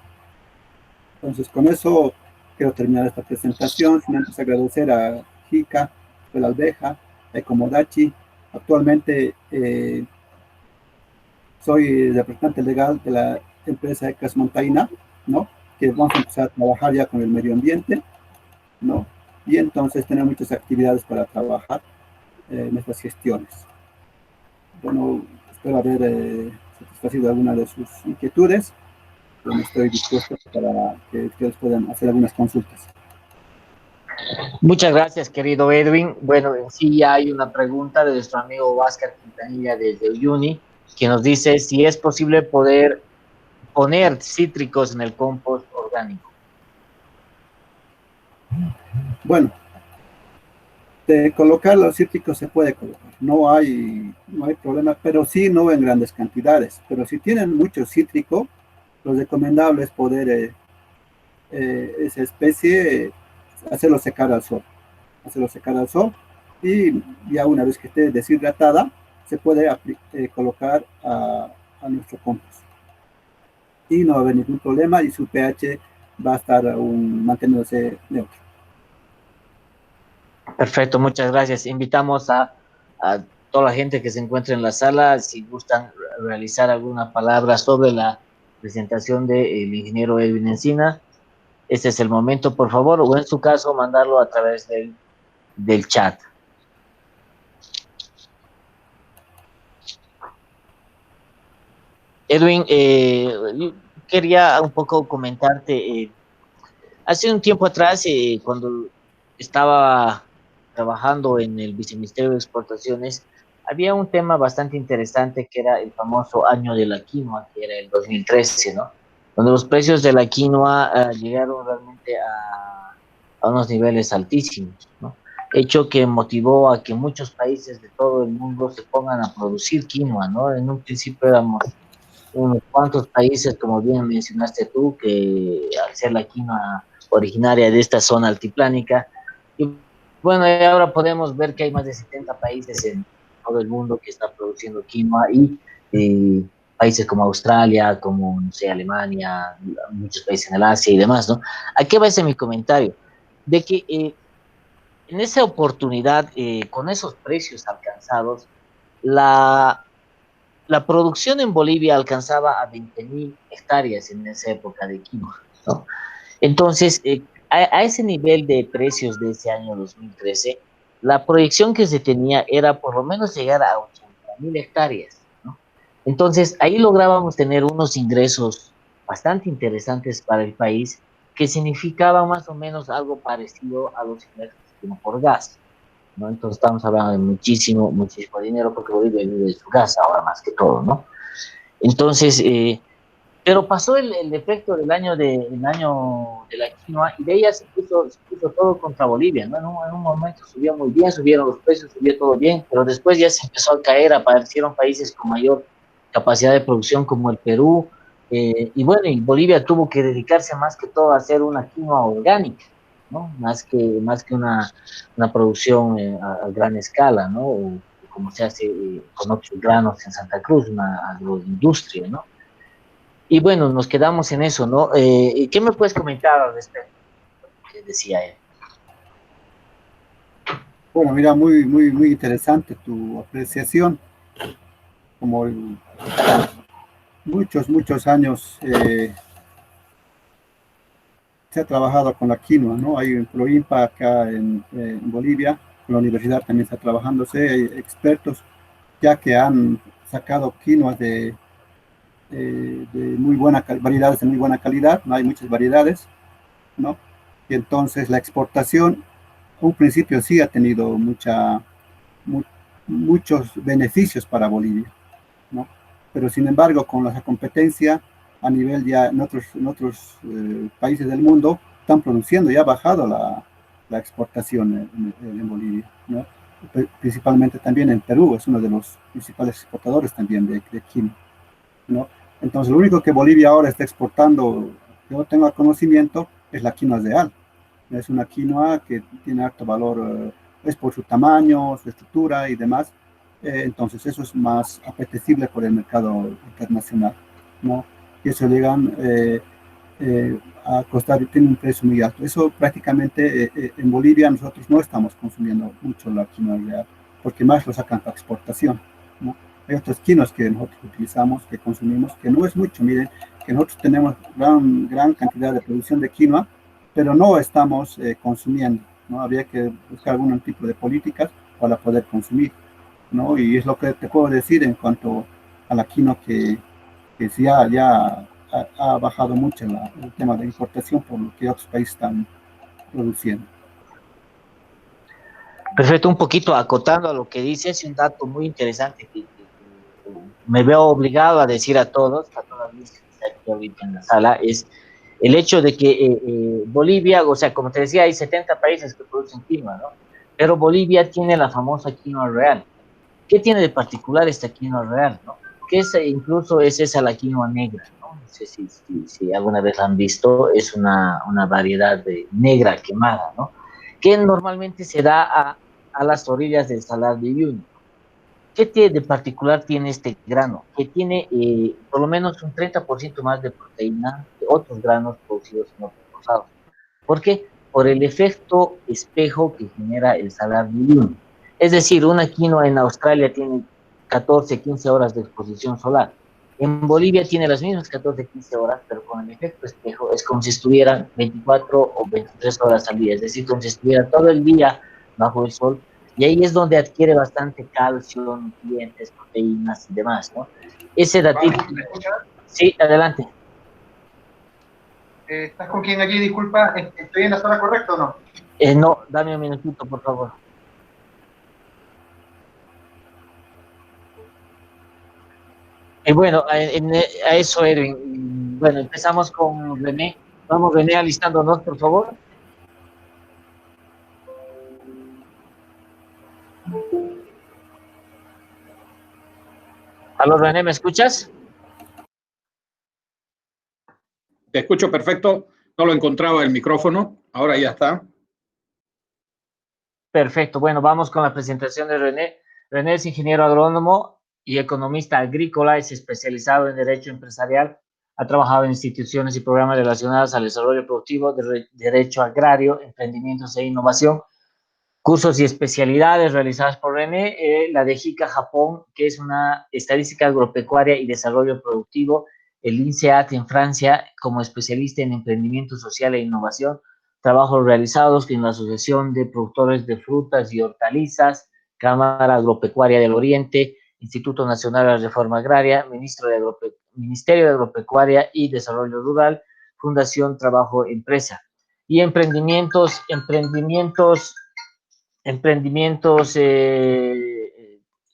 Entonces, con eso quiero terminar esta presentación, sin antes agradecer a JICA, Escuela Alveja, a Ecomodachi. Actualmente soy representante legal de la empresa Ecas Montaina, ¿no? Que vamos a empezar a trabajar ya con el medio ambiente, ¿no? Y entonces tener muchas actividades para trabajar en estas gestiones. Bueno, espero haber satisfacido alguna de sus inquietudes. Bueno, estoy dispuesto para que ustedes puedan hacer algunas consultas. Muchas gracias, querido Edwin. Bueno, en sí ya hay una pregunta de nuestro amigo Vázquez Quintanilla desde Uyuni, que nos dice si es posible poder poner cítricos en el compost orgánico. Bueno, de colocar los cítricos se puede colocar, no hay problema, pero sí no en grandes cantidades. Pero si tienen mucho cítrico, lo recomendable es poder esa especie hacerlo secar al sol. Y ya una vez que esté deshidratada, se puede colocar a nuestro compost. Y no va a haber ningún problema y su pH va a estar manteniéndose neutro. Perfecto, muchas gracias. Invitamos a toda la gente que se encuentre en la sala, si gustan realizar alguna palabra sobre la presentación del ingeniero Edwin Encina. Este es el momento, por favor, o en su caso, mandarlo a través del chat. Edwin, quería un poco comentarte, hace un tiempo atrás, cuando estaba trabajando en el Viceministerio de Exportaciones, había un tema bastante interesante que era el famoso año de la quinoa, que era el 2013, ¿no? Donde los precios de la quinoa llegaron realmente a unos niveles altísimos, ¿no? Hecho que motivó a que muchos países de todo el mundo se pongan a producir quinoa, ¿no? En un principio éramos unos cuantos países, como bien mencionaste tú, que al ser la quinoa originaria de esta zona altiplánica, y bueno, y ahora podemos ver que hay más de 70 países en todo el mundo que están produciendo quinoa y países como Australia, como, no sé, Alemania, muchos países en el Asia y demás, ¿no? ¿A qué va ese mi comentario? De que en esa oportunidad, con esos precios alcanzados, la la producción en Bolivia alcanzaba a 20.000 hectáreas en esa época de quinoa, ¿no? Entonces, a ese nivel de precios de ese año 2013, la proyección que se tenía era por lo menos llegar a 80.000 hectáreas, ¿no? Entonces, ahí lográbamos tener unos ingresos bastante interesantes para el país, que significaba más o menos algo parecido a los ingresos que tiene por gas, ¿no? Entonces estamos hablando de muchísimo, muchísimo dinero porque Bolivia vive de su gas ahora más que todo, ¿no? Entonces, pero pasó el efecto del año de la quinoa y de ella se puso todo contra Bolivia, ¿no? En un momento subió muy bien, subieron los precios, subió todo bien, pero después ya se empezó a caer, aparecieron países con mayor capacidad de producción como el Perú, y bueno, y Bolivia tuvo que dedicarse más que todo a hacer una quinoa orgánica, ¿no? Más que una producción a gran escala, ¿no? O como se hace con otros granos en Santa Cruz, una agroindustria, ¿no? Y bueno, nos quedamos en eso, ¿no? ¿Qué me puedes comentar al respecto? Que decía él. Bueno, mira, muy interesante tu apreciación. Como muchos años se ha trabajado con la quinoa, ¿no? Hay un Proimpa acá en Bolivia, con la universidad también está trabajándose, hay expertos ya que han sacado quinoas de muy buena variedades de muy buena calidad, no hay muchas variedades, ¿no? Y entonces la exportación, un principio sí ha tenido mu muchos beneficios para Bolivia, ¿no? Pero sin embargo, con la competencia a nivel ya en otros países del mundo, están produciendo, ya ha bajado la exportación en Bolivia, ¿no? Principalmente también en Perú, es uno de los principales exportadores también de quinoa, ¿no? Entonces, lo único que Bolivia ahora está exportando, que yo tengo conocimiento, es la quinoa real. Es una quinoa que tiene alto valor, es por su tamaño, su estructura y demás. Entonces, eso es más apetecible por el mercado internacional, ¿no? Y eso llegan a costar, tiene un precio muy alto. Eso prácticamente en Bolivia nosotros no estamos consumiendo mucho la quinoa real, porque más lo sacan para exportación, ¿no? Hay otros quinos que nosotros utilizamos, que consumimos, que no es mucho. Miren, que nosotros tenemos gran cantidad de producción de quinoa, pero no estamos consumiendo, ¿no? Habría que buscar algún tipo de políticas para poder consumir, ¿no? Y es lo que te puedo decir en cuanto a la quinoa que sí ha bajado mucho el tema de importación por lo que otros países están produciendo. Perfecto, un poquito acotando a lo que dices, un dato muy interesante que me veo obligado a decir a todos, a todas mis que están aquí ahorita en la sala, es el hecho de que Bolivia, o sea, como te decía, hay 70 países que producen quinoa, ¿no? Pero Bolivia tiene la famosa quinoa real. ¿Qué tiene de particular esta quinoa real, no? Que es, incluso es esa la quinoa negra, ¿no? No sé si alguna vez la han visto, es una variedad de negra quemada, ¿no? Que normalmente se da a las orillas del Salar de Uyuni. ¿Qué tiene de particular tiene este grano? Que tiene por lo menos un 30% más de proteína que otros granos producidos en otros rosados. ¿Por qué? Por el efecto espejo que genera el salar de Uyuni. Es decir, una quinoa en Australia tiene 14, 15 horas de exposición solar. En Bolivia tiene las mismas 14, 15 horas, pero con el efecto espejo es como si estuvieran 24 o 23 horas al día, es decir, como si estuviera todo el día bajo el sol, y ahí es donde adquiere bastante calcio, nutrientes, proteínas y demás, ¿no? Ese datito. Sí, adelante. ¿Estás con quién allí? Disculpa, ¿estoy en la zona correcta o no? No, dame un minutito, por favor. Bueno, a eso, Edwin. Bueno, empezamos con René. Vamos, René, alistándonos, por favor. Aló, René, ¿me escuchas? Te escucho perfecto. No lo encontraba el micrófono. Ahora ya está. Perfecto. Bueno, vamos con la presentación de René. René es ingeniero agrónomo y economista agrícola, es especializado en Derecho Empresarial, ha trabajado en instituciones y programas relacionados al desarrollo productivo, derecho agrario, emprendimientos e innovación, cursos y especialidades realizadas por René, la de JICA Japón, que es una estadística agropecuaria y desarrollo productivo, el INSEAD en Francia como especialista en emprendimiento social e innovación, trabajos realizados en la Asociación de Productores de Frutas y Hortalizas, Cámara Agropecuaria del Oriente, Instituto Nacional de la Reforma Agraria, Ministerio de Agropecuaria y Desarrollo Rural, Fundación Trabajo Empresa. Y emprendimientos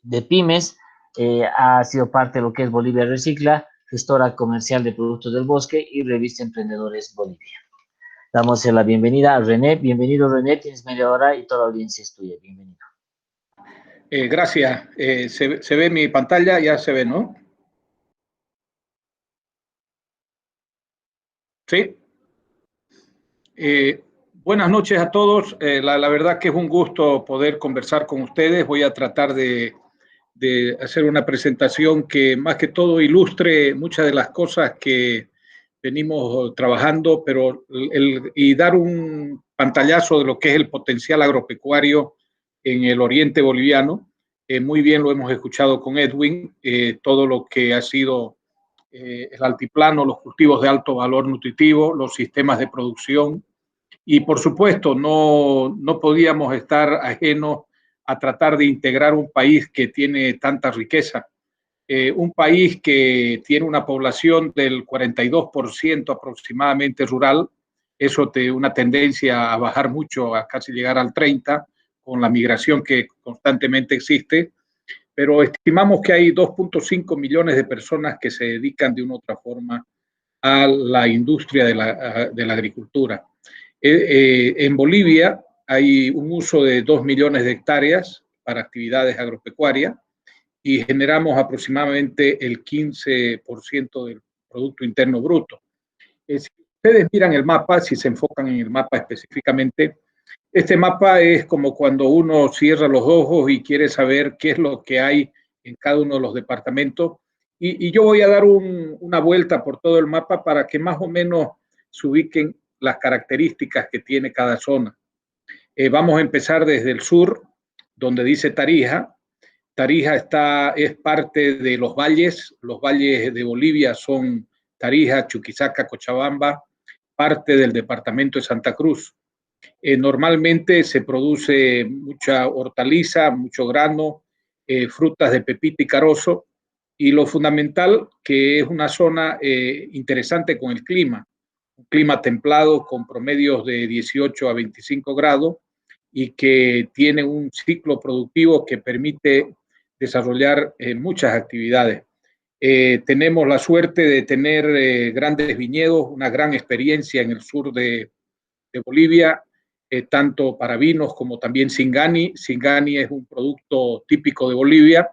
de pymes, ha sido parte de lo que es Bolivia Recicla, gestora comercial de productos del bosque y revista Emprendedores Bolivia. Damos la bienvenida a René. Bienvenido, René, tienes media hora y toda la audiencia es tuya. Bienvenido. Gracias. ¿Se ve mi pantalla? Ya se ve, ¿no? Sí. Buenas noches a todos. La verdad que es un gusto poder conversar con ustedes. Voy a tratar de hacer una presentación que más que todo ilustre muchas de las cosas que venimos trabajando, pero y dar un pantallazo de lo que es el potencial agropecuario en el oriente boliviano. Muy bien lo hemos escuchado con Edwin, todo lo que ha sido el altiplano, los cultivos de alto valor nutritivo, los sistemas de producción, y por supuesto no podíamos estar ajenos a tratar de integrar un país que tiene tanta riqueza. Un país que tiene una población del 42% aproximadamente rural, eso una tendencia a bajar mucho, a casi llegar al 30%, con la migración que constantemente existe, pero estimamos que hay 2.5 millones de personas que se dedican de una u otra forma a la industria de la agricultura. En Bolivia hay un uso de 2 millones de hectáreas para actividades agropecuarias y generamos aproximadamente el 15% del Producto Interno Bruto. Si ustedes miran el mapa, si se enfocan en el mapa específicamente, este mapa es como cuando uno cierra los ojos y quiere saber qué es lo que hay en cada uno de los departamentos. Y yo voy a dar una vuelta por todo el mapa para que más o menos se ubiquen las características que tiene cada zona. Vamos a empezar desde el sur, donde dice Tarija. Tarija es parte de los valles de Bolivia son Tarija, Chuquisaca, Cochabamba, parte del departamento de Santa Cruz. Normalmente se produce mucha hortaliza, mucho grano, frutas de pepita y carozo, y lo fundamental que es una zona interesante con el clima, un clima templado con promedios de 18 a 25 grados y que tiene un ciclo productivo que permite desarrollar muchas actividades. Tenemos la suerte de tener grandes viñedos, una gran experiencia en el sur de Bolivia, tanto para vinos como también Singani. Singani es un producto típico de Bolivia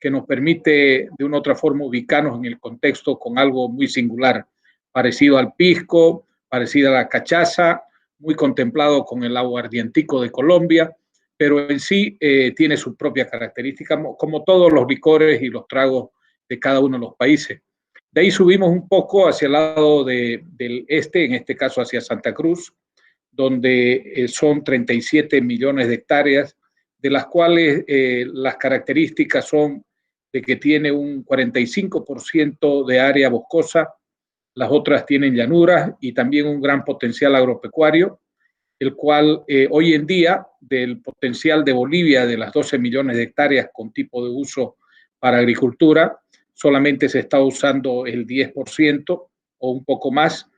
que nos permite de una u otra forma ubicarnos en el contexto con algo muy singular, parecido al pisco, parecido a la cachaza, muy contemplado con el aguardientico de Colombia, pero en sí tiene su propia característica, como todos los licores y los tragos de cada uno de los países. De ahí subimos un poco hacia el lado del este, en este caso hacia Santa Cruz, donde son 37 millones de hectáreas, de las cuales las características son de que tiene un 45% de área boscosa, las otras tienen llanuras y también un gran potencial agropecuario, el cual hoy en día del potencial de Bolivia de las 12 millones de hectáreas con tipo de uso para agricultura, solamente se está usando el 10% o un poco más,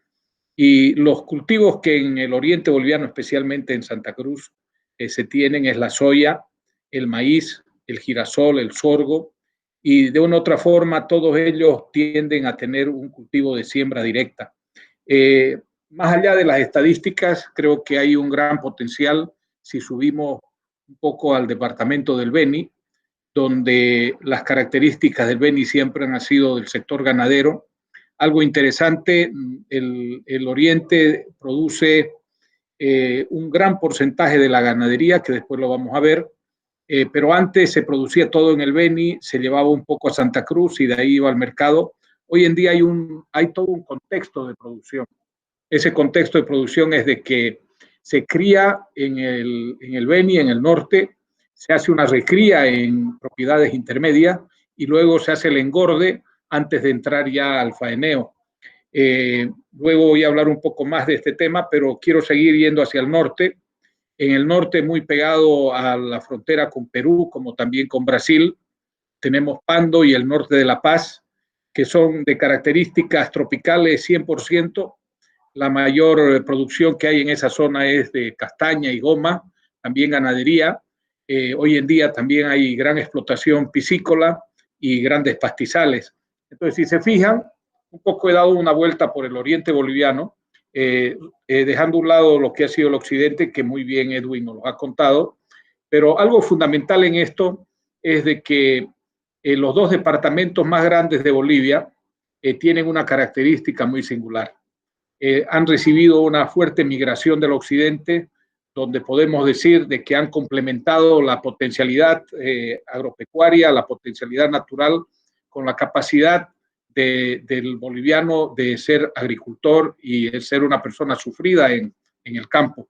y los cultivos que en el oriente boliviano, especialmente en Santa Cruz, se tienen es la soya, el maíz, el girasol, el sorgo, y de una u otra forma todos ellos tienden a tener un cultivo de siembra directa. Más allá de las estadísticas, creo que hay un gran potencial si subimos un poco al departamento del Beni, donde las características del Beni siempre han sido del sector ganadero. Algo interesante, el oriente produce un gran porcentaje de la ganadería, que después lo vamos a ver, pero antes se producía todo en el Beni, se llevaba un poco a Santa Cruz y de ahí iba al mercado. Hoy en día hay todo un contexto de producción. Ese contexto de producción es de que se cría en el Beni, en el norte, se hace una recría en propiedades intermedias y luego se hace el engorde antes de entrar ya al faeneo. Luego voy a hablar un poco más de este tema, pero quiero seguir yendo hacia el norte. En el norte, muy pegado a la frontera con Perú, como también con Brasil, tenemos Pando y el norte de La Paz, que son de características tropicales 100%. La mayor producción que hay en esa zona es de castaña y goma, también ganadería. Hoy en día también hay gran explotación piscícola y grandes pastizales. Entonces, si se fijan, un poco he dado una vuelta por el oriente boliviano, dejando a un lado lo que ha sido el occidente, que muy bien Edwin nos lo ha contado, pero algo fundamental en esto es de que los dos departamentos más grandes de Bolivia tienen una característica muy singular. Han recibido una fuerte migración del occidente, donde podemos decir de que han complementado la potencialidad agropecuaria, la potencialidad natural, con la capacidad del boliviano de ser agricultor y de ser una persona sufrida en el campo.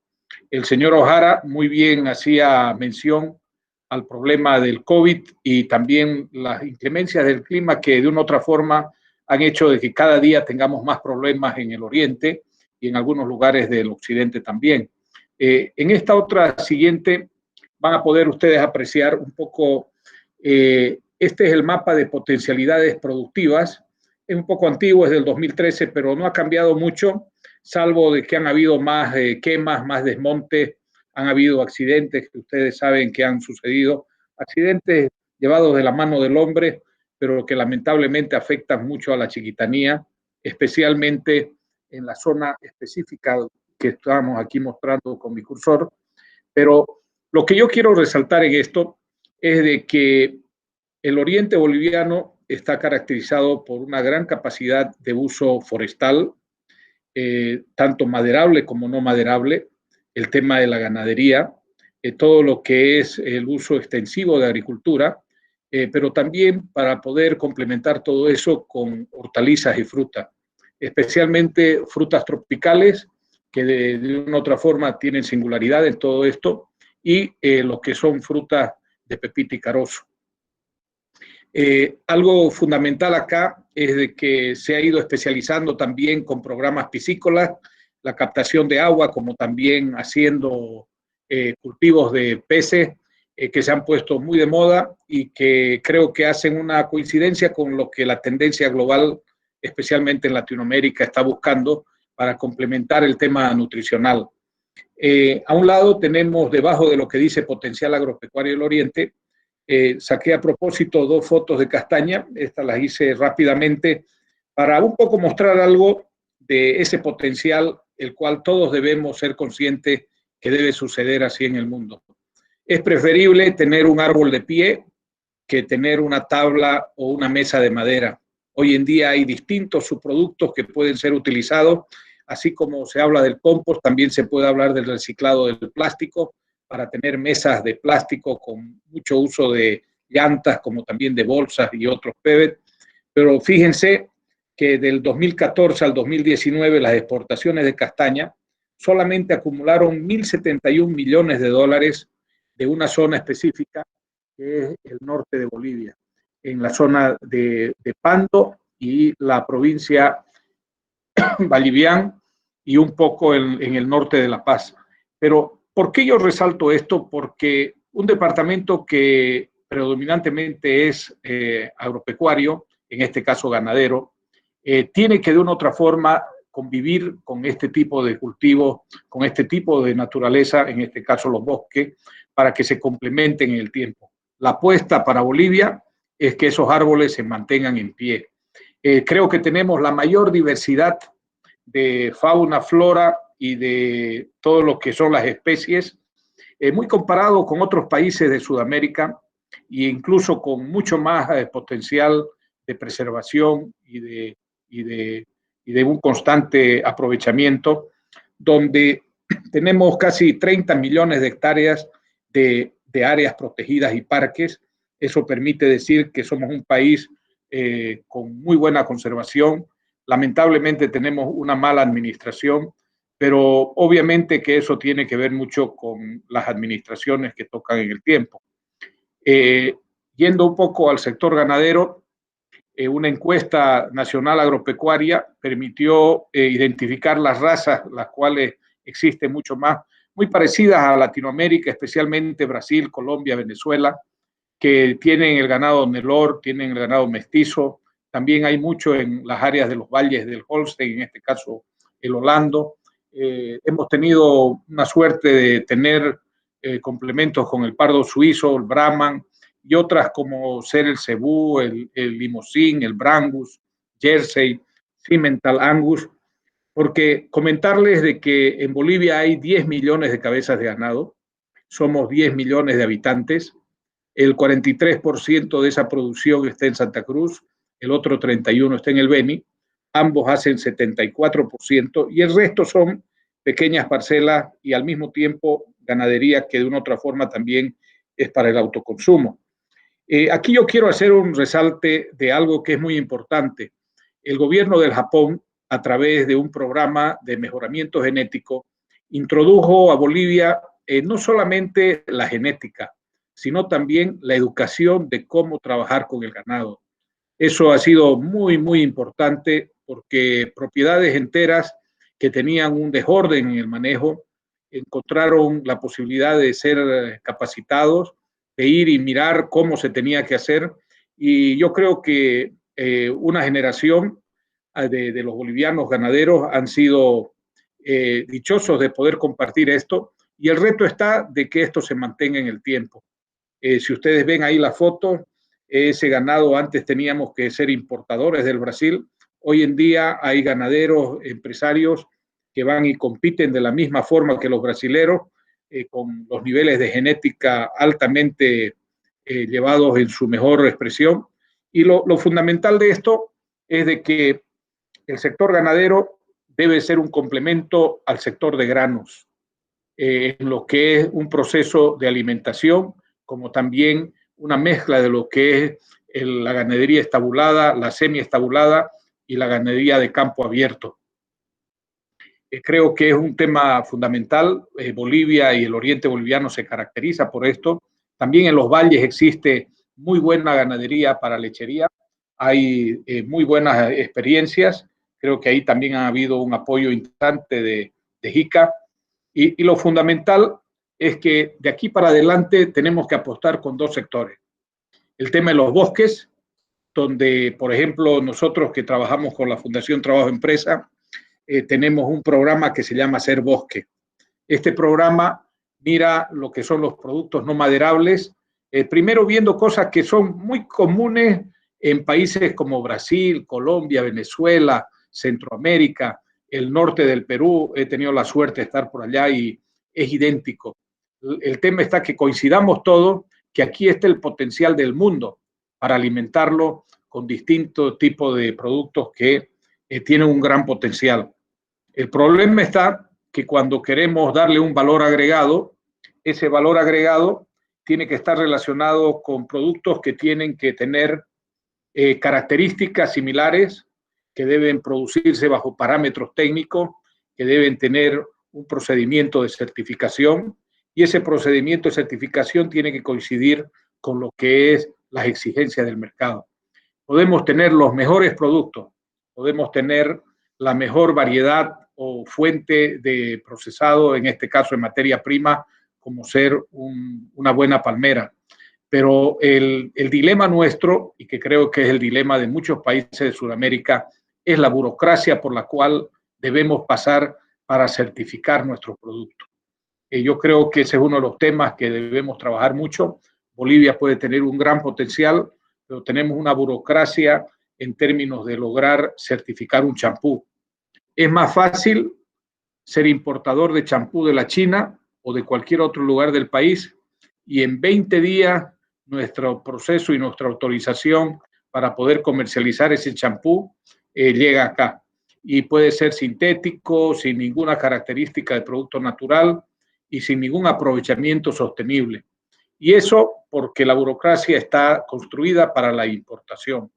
El señor O'Hara muy bien hacía mención al problema del COVID y también las inclemencias del clima que de una u otra forma han hecho de que cada día tengamos más problemas en el oriente y en algunos lugares del occidente también. En esta otra siguiente van a poder ustedes apreciar un poco, este es el mapa de potencialidades productivas, es un poco antiguo, es del 2013, pero no ha cambiado mucho, salvo de que han habido más quemas, más desmontes, han habido accidentes que ustedes saben que han sucedido, accidentes llevados de la mano del hombre, pero que lamentablemente afectan mucho a la chiquitanía, especialmente en la zona específica que estamos aquí mostrando con mi cursor. Pero lo que yo quiero resaltar en esto es de que el oriente boliviano está caracterizado por una gran capacidad de uso forestal, tanto maderable como no maderable, el tema de la ganadería, todo lo que es el uso extensivo de agricultura, pero también para poder complementar todo eso con hortalizas y fruta, especialmente frutas tropicales que de una u otra forma tienen singularidad en todo esto, y lo que son frutas de pepita y carozo. Algo fundamental acá es de que se ha ido especializando también con programas piscícolas, la captación de agua, como también haciendo cultivos de peces que se han puesto muy de moda y que creo que hacen una coincidencia con lo que la tendencia global, especialmente en Latinoamérica, está buscando para complementar el tema nutricional. A un lado tenemos, debajo de lo que dice Potencial Agropecuario del Oriente, saqué a propósito 2 fotos de castaña, estas las hice rápidamente para un poco mostrar algo de ese potencial, el cual todos debemos ser conscientes que debe suceder así en el mundo. Es preferible tener un árbol de pie que tener una tabla o una mesa de madera. Hoy en día hay distintos subproductos que pueden ser utilizados, así como se habla del compost, también se puede hablar del reciclado del plástico, para tener mesas de plástico con mucho uso de llantas, como también de bolsas y otros PVC. Pero fíjense que del 2014 al 2019 las exportaciones de castaña solamente acumularon 1.071 millones de dólares de una zona específica, que es el norte de Bolivia, en la zona de Pando y la provincia Vallivián y un poco en el norte de La Paz. Pero, ¿por qué yo resalto esto? Porque un departamento que predominantemente es agropecuario, en este caso ganadero, tiene que de una u otra forma convivir con este tipo de cultivos, con este tipo de naturaleza, en este caso los bosques, para que se complementen en el tiempo. La apuesta para Bolivia es que esos árboles se mantengan en pie. Creo que tenemos la mayor diversidad de fauna, flora y de todo lo que son las especies, muy comparado con otros países de Sudamérica e incluso con mucho más potencial de preservación y de un constante aprovechamiento, donde tenemos casi 30 millones de hectáreas de áreas protegidas y parques. Eso permite decir que somos un país con muy buena conservación. Lamentablemente tenemos una mala administración, pero obviamente que eso tiene que ver mucho con las administraciones que tocan en el tiempo. Yendo un poco al sector ganadero, una encuesta nacional agropecuaria permitió identificar las razas, las cuales existen mucho más, muy parecidas a Latinoamérica, especialmente Brasil, Colombia, Venezuela, que tienen el ganado Nelor, tienen el ganado mestizo. También hay mucho en las áreas de los valles del Holstein, en este caso el Holando. Hemos tenido una suerte de tener complementos con el pardo suizo, el Brahman, y otras como ser el Cebú, el Limousin, el Brangus, Jersey, Simmental Angus, porque comentarles de que en Bolivia hay 10 millones de cabezas de ganado, somos 10 millones de habitantes, el 43% de esa producción está en Santa Cruz, el otro 31% está en el Beni, ambos hacen 74% y el resto son pequeñas parcelas y al mismo tiempo ganadería que de una u otra forma también es para el autoconsumo. Aquí yo quiero hacer un resalte de algo que es muy importante. El gobierno del Japón, a través de un programa de mejoramiento genético, introdujo a Bolivia no solamente la genética, sino también la educación de cómo trabajar con el ganado. Eso ha sido muy, muy importante porque propiedades enteras que tenían un desorden en el manejo encontraron la posibilidad de ser capacitados, de ir y mirar cómo se tenía que hacer. Y yo creo que una generación de los bolivianos ganaderos han sido dichosos de poder compartir esto. Y el reto está de que esto se mantenga en el tiempo. Si ustedes ven ahí la foto, ese ganado antes teníamos que ser importadores del Brasil. Hoy en día hay ganaderos, empresarios que van y compiten de la misma forma que los brasileros, con los niveles de genética altamente llevados en su mejor expresión. Y lo fundamental de esto es de que el sector ganadero debe ser un complemento al sector de granos, en lo que es un proceso de alimentación, como también una mezcla de lo que es la ganadería estabulada, la semiestabulada y la ganadería de campo abierto. Creo que es un tema fundamental. Bolivia y el oriente boliviano se caracteriza por esto. También en los valles existe muy buena ganadería para lechería. Hay muy buenas experiencias. Creo que ahí también ha habido un apoyo importante de JICA. Y lo fundamental es que de aquí para adelante tenemos que apostar con dos sectores. El tema de los bosques, donde, por ejemplo, nosotros que trabajamos con la Fundación Trabajo Empresa, tenemos un programa que se llama Ser Bosque. Este programa mira lo que son los productos no maderables, primero viendo cosas que son muy comunes en países como Brasil, Colombia, Venezuela, Centroamérica, el norte del Perú. He tenido la suerte de estar por allá y es idéntico. El tema está que coincidamos todos, que aquí está el potencial del mundo para alimentarlo con distintos tipos de productos que tienen un gran potencial. El problema está que cuando queremos darle un valor agregado, ese valor agregado tiene que estar relacionado con productos que tienen que tener características similares, que deben producirse bajo parámetros técnicos, que deben tener un procedimiento de certificación, y ese procedimiento de certificación tiene que coincidir con lo que es las exigencias del mercado. Podemos tener los mejores productos, podemos tener la mejor variedad o fuente de procesado, en este caso en materia prima, como ser una buena palmera. Pero el dilema nuestro, y que creo que es el dilema de muchos países de Sudamérica, es la burocracia por la cual debemos pasar para certificar nuestros productos. Yo creo que ese es uno de los temas que debemos trabajar mucho. Bolivia puede tener un gran potencial, pero tenemos una burocracia en términos de lograr certificar un champú. Es más fácil ser importador de champú de la China o de cualquier otro lugar del país, y en 20 días nuestro proceso y nuestra autorización para poder comercializar ese champú llega acá. Y puede ser sintético, sin ninguna característica de producto natural y sin ningún aprovechamiento sostenible. Y eso porque la burocracia está construida para la importación.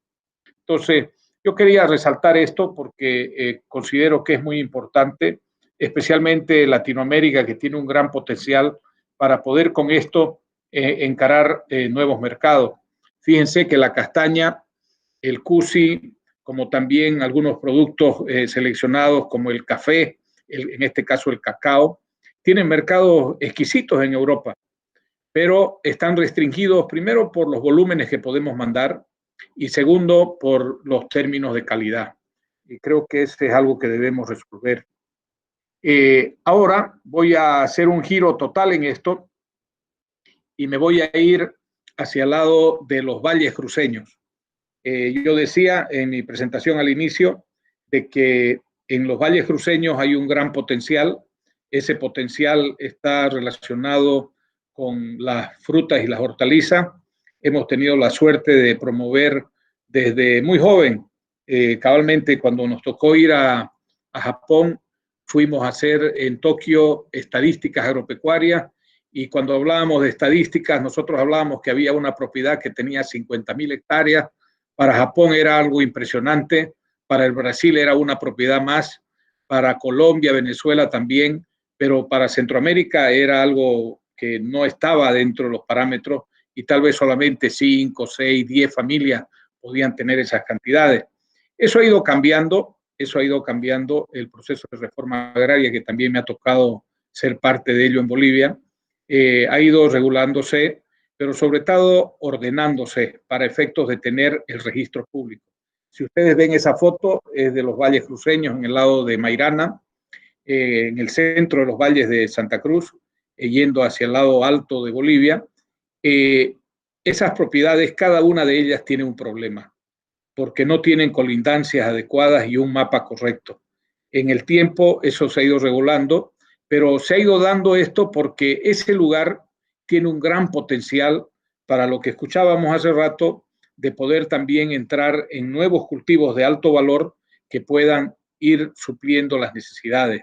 Entonces, yo quería resaltar esto porque considero que es muy importante, especialmente Latinoamérica, que tiene un gran potencial para poder con esto encarar nuevos mercados. Fíjense que la castaña, el cusi, como también algunos productos seleccionados como el café, en este caso el cacao, tienen mercados exquisitos en Europa, pero están restringidos primero por los volúmenes que podemos mandar y segundo por los términos de calidad. Y creo que ese es algo que debemos resolver. Ahora voy a hacer un giro total en esto y me voy a ir hacia el lado de los valles cruceños. Yo decía en mi presentación al inicio de que en los valles cruceños hay un gran potencial. Ese potencial está relacionado con las frutas y las hortalizas. Hemos tenido la suerte de promover desde muy joven, cabalmente cuando nos tocó ir a Japón, fuimos a hacer en Tokio estadísticas agropecuarias, y cuando hablábamos de estadísticas, nosotros hablábamos que había una propiedad que tenía 50.000 hectáreas. Para Japón era algo impresionante, para el Brasil era una propiedad más, para Colombia, Venezuela también, pero para Centroamérica era algo que no estaba dentro de los parámetros y tal vez solamente 5, 6, 10 familias podían tener esas cantidades. Eso ha ido cambiando el proceso de reforma agraria, que también me ha tocado ser parte de ello en Bolivia. Ha ido regulándose, pero sobre todo ordenándose para efectos de tener el registro público. Si ustedes ven esa foto, es de los valles cruceños en el lado de Mairana, en el centro de los valles de Santa Cruz, yendo hacia el lado alto de Bolivia. Esas propiedades, cada una de ellas tiene un problema, porque no tienen colindancias adecuadas y un mapa correcto. En el tiempo eso se ha ido regulando, pero se ha ido dando esto porque ese lugar tiene un gran potencial para lo que escuchábamos hace rato, de poder también entrar en nuevos cultivos de alto valor que puedan ir supliendo las necesidades.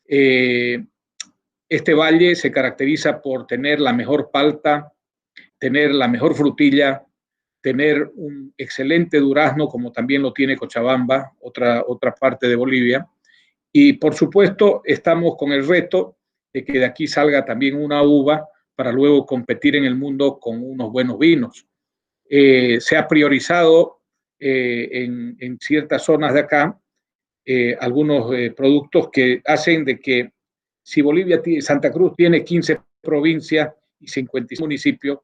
Este valle se caracteriza por tener la mejor palta, tener la mejor frutilla, tener un excelente durazno, como también lo tiene Cochabamba, otra parte de Bolivia. Y por supuesto estamos con el reto de que de aquí salga también una uva para luego competir en el mundo con unos buenos vinos. Se ha priorizado en ciertas zonas de acá algunos productos que hacen de que si Santa Cruz tiene 15 provincias y 56 municipios,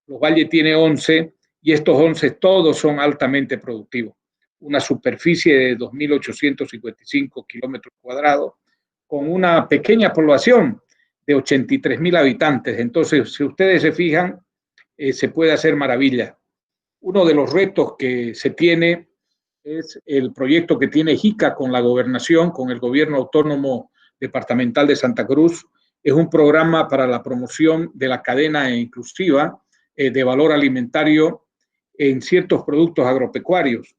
Los Valles tiene 11, y estos 11 todos son altamente productivos. Una superficie de 2.855 kilómetros cuadrados, con una pequeña población de 83.000 habitantes. Entonces, si ustedes se fijan, se puede hacer maravilla. Uno de los retos que se tiene es el proyecto que tiene JICA con la gobernación, con el gobierno autónomo departamental de Santa Cruz. Es un programa para la promoción de la cadena inclusiva de valor alimentario en ciertos productos agropecuarios.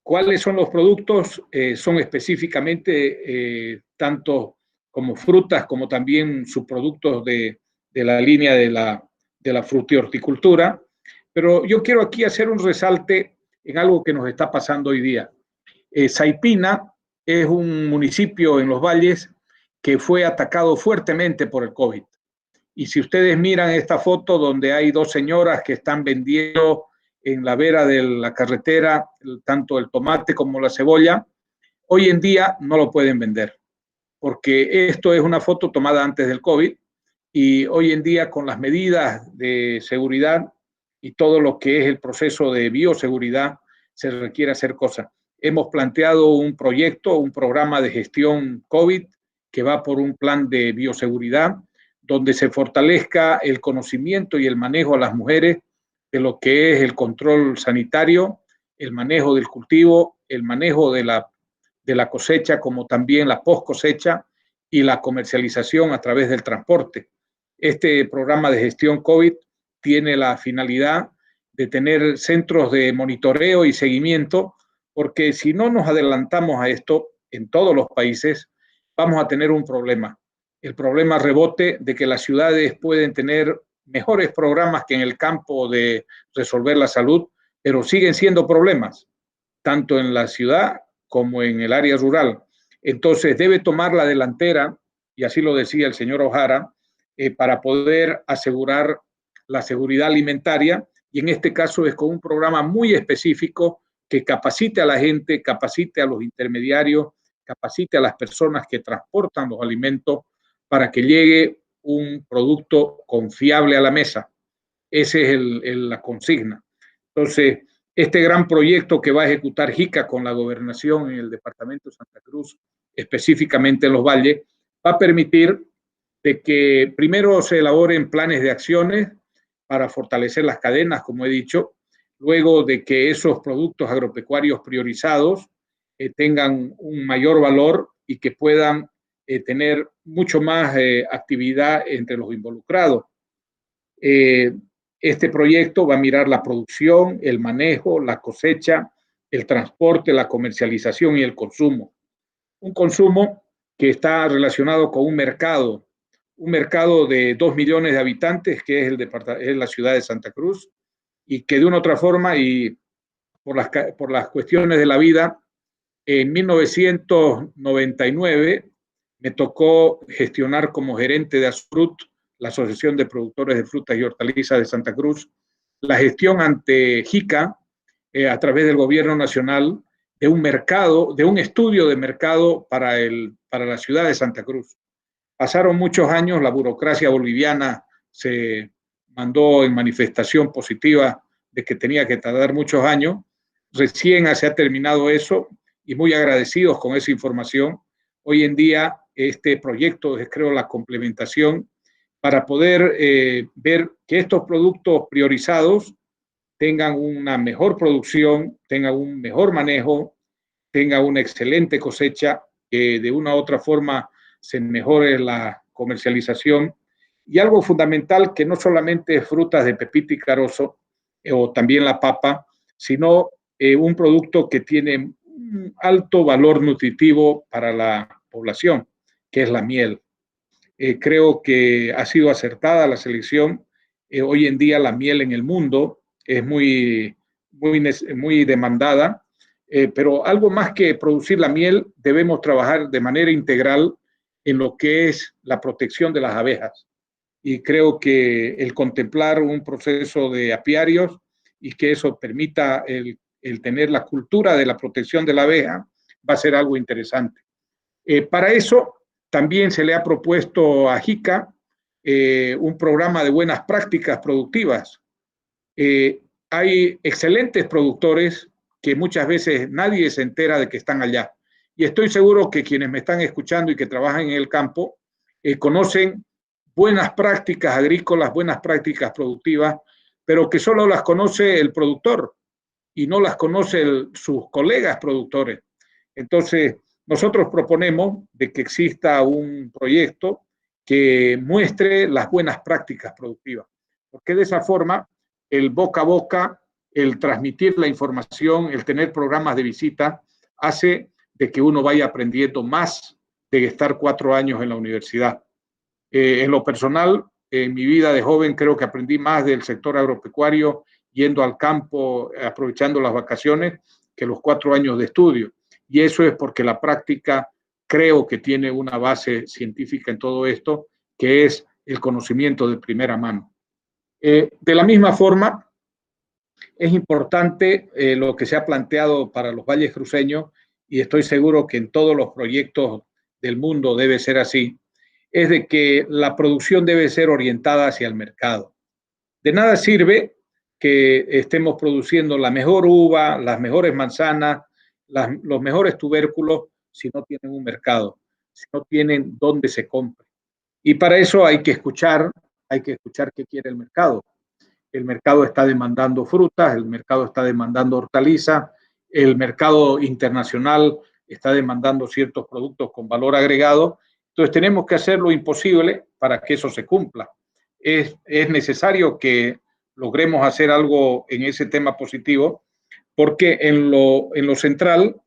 ¿Cuáles son los productos? Son específicamente tanto como frutas como también subproductos de la línea de la frutihorticultura. Pero yo quiero aquí hacer un resalte en algo que nos está pasando hoy día. Saipina es un municipio en los valles que fue atacado fuertemente por el COVID. Y si ustedes miran esta foto donde hay dos señoras que están vendiendo en la vera de la carretera tanto el tomate como la cebolla, hoy en día no lo pueden vender, porque esto es una foto tomada antes del COVID y hoy en día con las medidas de seguridad y todo lo que es el proceso de bioseguridad se requiere hacer cosas. Hemos planteado un proyecto, un programa de gestión COVID que va por un plan de bioseguridad donde se fortalezca el conocimiento y el manejo a las mujeres de lo que es el control sanitario, el manejo del cultivo, el manejo de la cosecha, como también la post cosecha y la comercialización a través del transporte. Este programa de gestión COVID tiene la finalidad de tener centros de monitoreo y seguimiento, porque si no nos adelantamos a esto en todos los países, vamos a tener un problema. El problema rebote de que las ciudades pueden tener mejores programas que en el campo de resolver la salud, pero siguen siendo problemas, tanto en la ciudad como en el área rural. Entonces debe tomar la delantera, y así lo decía el señor O'Hara, para poder asegurar la seguridad alimentaria, y en este caso es con un programa muy específico que capacite a la gente, capacite a los intermediarios, capacite a las personas que transportan los alimentos para que llegue un producto confiable a la mesa. Esa es la consigna. Entonces, este gran proyecto que va a ejecutar JICA con la gobernación en el departamento de Santa Cruz, específicamente en los valles, va a permitir de que primero se elaboren planes de acciones para fortalecer las cadenas, como he dicho, luego de que esos productos agropecuarios priorizados tengan un mayor valor y que puedan tener mucho más actividad entre los involucrados. Este proyecto va a mirar la producción, el manejo, la cosecha, el transporte, la comercialización y el consumo. Un consumo que está relacionado con un mercado de 2 millones de habitantes, que es la ciudad de Santa Cruz, y que de una u otra forma, y por las cuestiones de la vida, en 1999 me tocó gestionar como gerente de Asfrut, la Asociación de Productores de Frutas y Hortalizas de Santa Cruz, la gestión ante JICA a través del gobierno nacional de un mercado, de un estudio de mercado para la ciudad de Santa Cruz. Pasaron muchos años, la burocracia boliviana se mandó en manifestación positiva de que tenía que tardar muchos años. Recién se ha terminado eso y muy agradecidos con esa información. Hoy en día este proyecto es, creo, la complementación para poder ver que estos productos priorizados tengan una mejor producción, tengan un mejor manejo, tengan una excelente cosecha, que de una u otra forma se mejore la comercialización. Y algo fundamental, que no solamente es frutas de pepita y carozo, o también la papa, sino un producto que tiene un alto valor nutritivo para la población, que es la miel. Creo que ha sido acertada la selección. Hoy en día la miel en el mundo es muy demandada, pero algo más que producir la miel, debemos trabajar de manera integral en lo que es la protección de las abejas. Y creo que el contemplar un proceso de apiarios y que eso permita el tener la cultura de la protección de la abeja va a ser algo interesante. Para eso también se le ha propuesto a JICA un programa de buenas prácticas productivas. Hay excelentes productores que muchas veces nadie se entera de que están allá. Y estoy seguro que quienes me están escuchando y que trabajan en el campo conocen buenas prácticas agrícolas, buenas prácticas productivas, pero que solo las conoce el productor y no las conoce sus colegas productores. Entonces, nosotros proponemos de que exista un proyecto que muestre las buenas prácticas productivas, porque de esa forma el boca a boca, el transmitir la información, el tener programas de visita, hace de que uno vaya aprendiendo más de estar 4 años en la universidad. En lo personal, en mi vida de joven, creo que aprendí más del sector agropecuario yendo al campo, aprovechando las vacaciones, que los 4 años de estudio. Y eso es porque la práctica creo que tiene una base científica en todo esto, que es el conocimiento de primera mano. De la misma forma, es importante lo que se ha planteado para los valles cruceños, y estoy seguro que en todos los proyectos del mundo debe ser así, es de que la producción debe ser orientada hacia el mercado. De nada sirve que estemos produciendo la mejor uva, las mejores manzanas, los mejores tubérculos, si no tienen un mercado, si no tienen dónde se compre. Y para eso hay que escuchar qué quiere el mercado. El mercado está demandando frutas, el mercado está demandando hortalizas, el mercado internacional está demandando ciertos productos con valor agregado. Entonces tenemos que hacer lo imposible para que eso se cumpla. Es necesario que logremos hacer algo en ese tema positivo, porque en lo central,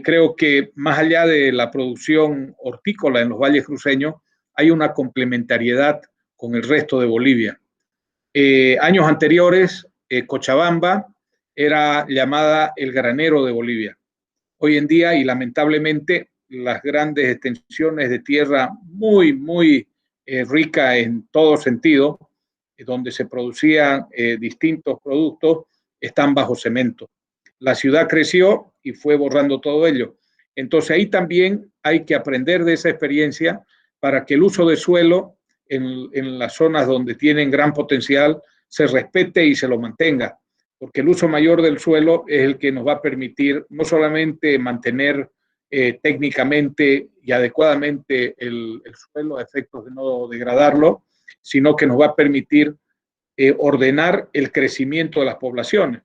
creo que más allá de la producción hortícola en los valles cruceños, hay una complementariedad con el resto de Bolivia. Años anteriores, Cochabamba era llamada el granero de Bolivia. Hoy en día, y lamentablemente, las grandes extensiones de tierra muy rica en todo sentido, donde se producían distintos productos, están bajo cemento. La ciudad creció y fue borrando todo ello. Entonces ahí también hay que aprender de esa experiencia para que el uso de suelo en las zonas donde tienen gran potencial se respete y se lo mantenga, porque el uso mayor del suelo es el que nos va a permitir no solamente mantener técnicamente y adecuadamente el suelo a efectos de no degradarlo, sino que nos va a permitir ordenar el crecimiento de las poblaciones.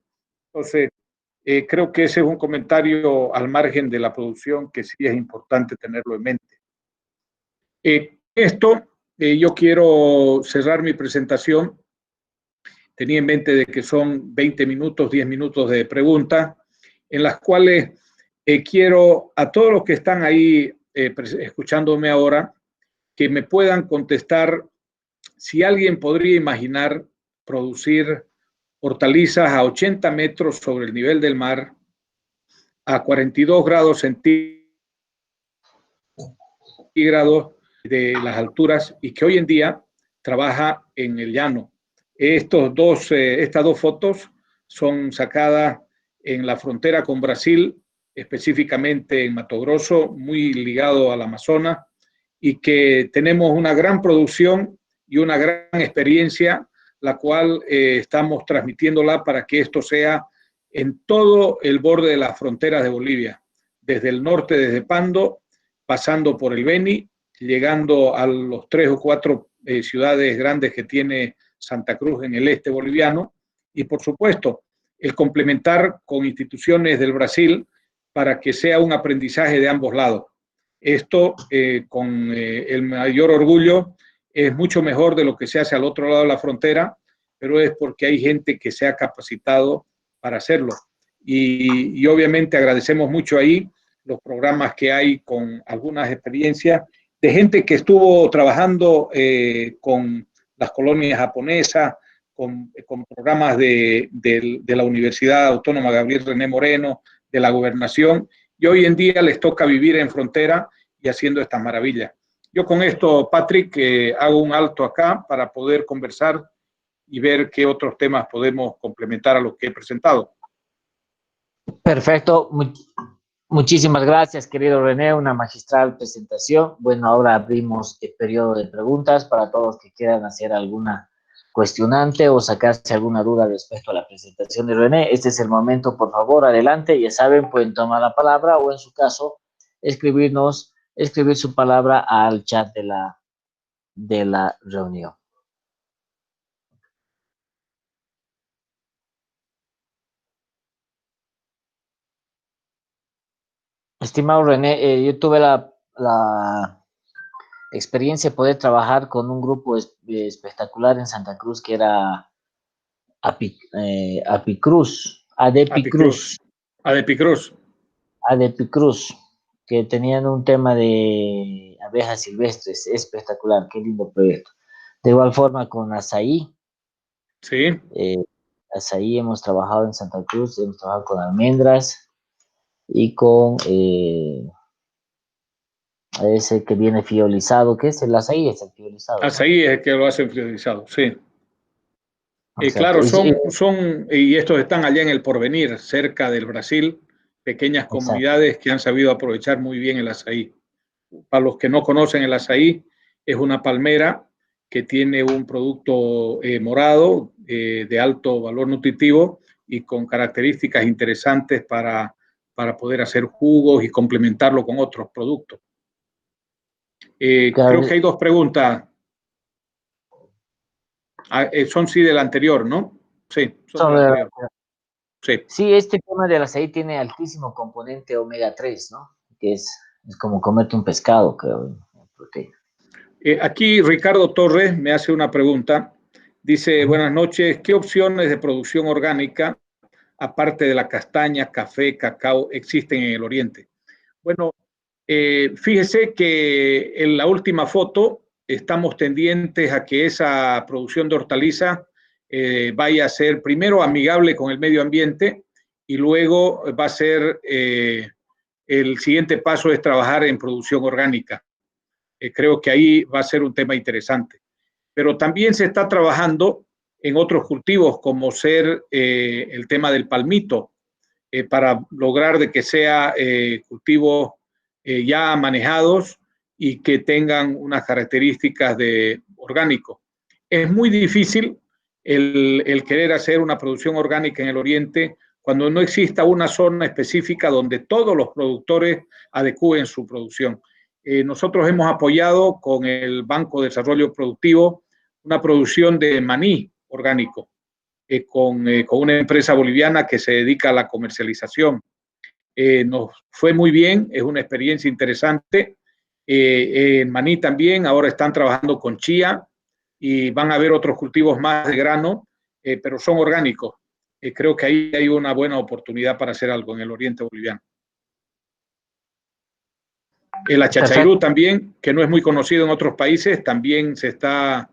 Entonces, creo que ese es un comentario al margen de la producción que sí es importante tenerlo en mente. Yo quiero cerrar mi presentación. Tenía en mente de que son 20 minutos, 10 minutos de preguntas, en las cuales quiero a todos los que están ahí escuchándome ahora, que me puedan contestar si alguien podría imaginar producir hortalizas a 80 metros sobre el nivel del mar, a 42 grados centígrados de las alturas, y que hoy en día trabaja en el llano. Estas dos fotos son sacadas en la frontera con Brasil, específicamente en Mato Grosso, muy ligado al Amazonas, y que tenemos una gran producción y una gran experiencia, la cual estamos transmitiéndola para que esto sea en todo el borde de las fronteras de Bolivia, desde el norte, desde Pando, pasando por el Beni, llegando a los 3 o 4 ciudades grandes que tiene Santa Cruz en el este boliviano, y por supuesto el complementar con instituciones del Brasil para que sea un aprendizaje de ambos lados. Esto con el mayor orgullo es mucho mejor de lo que se hace al otro lado de la frontera, pero es porque hay gente que se ha capacitado para hacerlo. Y obviamente agradecemos mucho ahí los programas que hay con algunas experiencias de gente que estuvo trabajando con las colonias japonesas, con programas de la Universidad Autónoma Gabriel René Moreno, de la Gobernación, y hoy en día les toca vivir en frontera y haciendo estas maravillas. Yo con esto, Patrick, hago un alto acá para poder conversar y ver qué otros temas podemos complementar a lo que he presentado. Perfecto. Muchísimas gracias, querido René, una magistral presentación. Bueno, ahora abrimos el periodo de preguntas para todos que quieran hacer alguna cuestionante o sacarse alguna duda respecto a la presentación de René. Este es el momento, por favor, adelante. Ya saben, pueden tomar la palabra o en su caso, escribir su palabra al chat de la reunión. Estimado René, yo tuve la experiencia de poder trabajar con un grupo espectacular en Santa Cruz que era Apicruz, Adepicruz. Adepicruz, que tenían un tema de abejas silvestres, espectacular, qué lindo proyecto. De igual forma con Azaí. Sí. azaí hemos trabajado en Santa Cruz, hemos trabajado con almendras y con ese que viene fiolizado, ¿qué es el azaí? Es el fiolizado, ¿no? Azaí es el que lo hacen friolizado, sí. Exacto. Claro, y estos están allá en el Porvenir, cerca del Brasil, pequeñas Exacto. comunidades que han sabido aprovechar muy bien el azaí. Para los que no conocen el azaí, es una palmera que tiene un producto morado de alto valor nutritivo y con características interesantes para poder hacer jugos y complementarlo con otros productos. Claro, Creo que hay dos preguntas. Son sí del anterior, ¿no? Sí, son del anterior. Sí. Sí, este tema del azaí tiene altísimo componente omega 3, ¿no? Que es como comerte un pescado, creo, proteína. Aquí Ricardo Torres me hace una pregunta. Dice, buenas noches, ¿qué opciones de producción orgánica, aparte de la castaña, café, cacao, existen en el Oriente? Bueno, fíjese que en la última foto estamos tendientes a que esa producción de hortalizas vaya a ser primero amigable con el medio ambiente y luego va a ser el siguiente paso es trabajar en producción orgánica. Creo que ahí va a ser un tema interesante. Pero también se está trabajando en otros cultivos como ser el tema del palmito para lograr de que sea cultivos ya manejados y que tengan unas características de orgánico. Es muy difícil el querer hacer una producción orgánica en el Oriente cuando no exista una zona específica donde todos los productores adecúen su producción. Nosotros hemos apoyado con el Banco de Desarrollo Productivo una producción de maní orgánico con una empresa boliviana que se dedica a la comercialización. Nos fue muy bien, es una experiencia interesante. En maní también, ahora están trabajando con chía y van a haber otros cultivos más de grano, pero son orgánicos. Creo que ahí hay una buena oportunidad para hacer algo en el oriente boliviano. El achachairú también, que no es muy conocido en otros países, también se está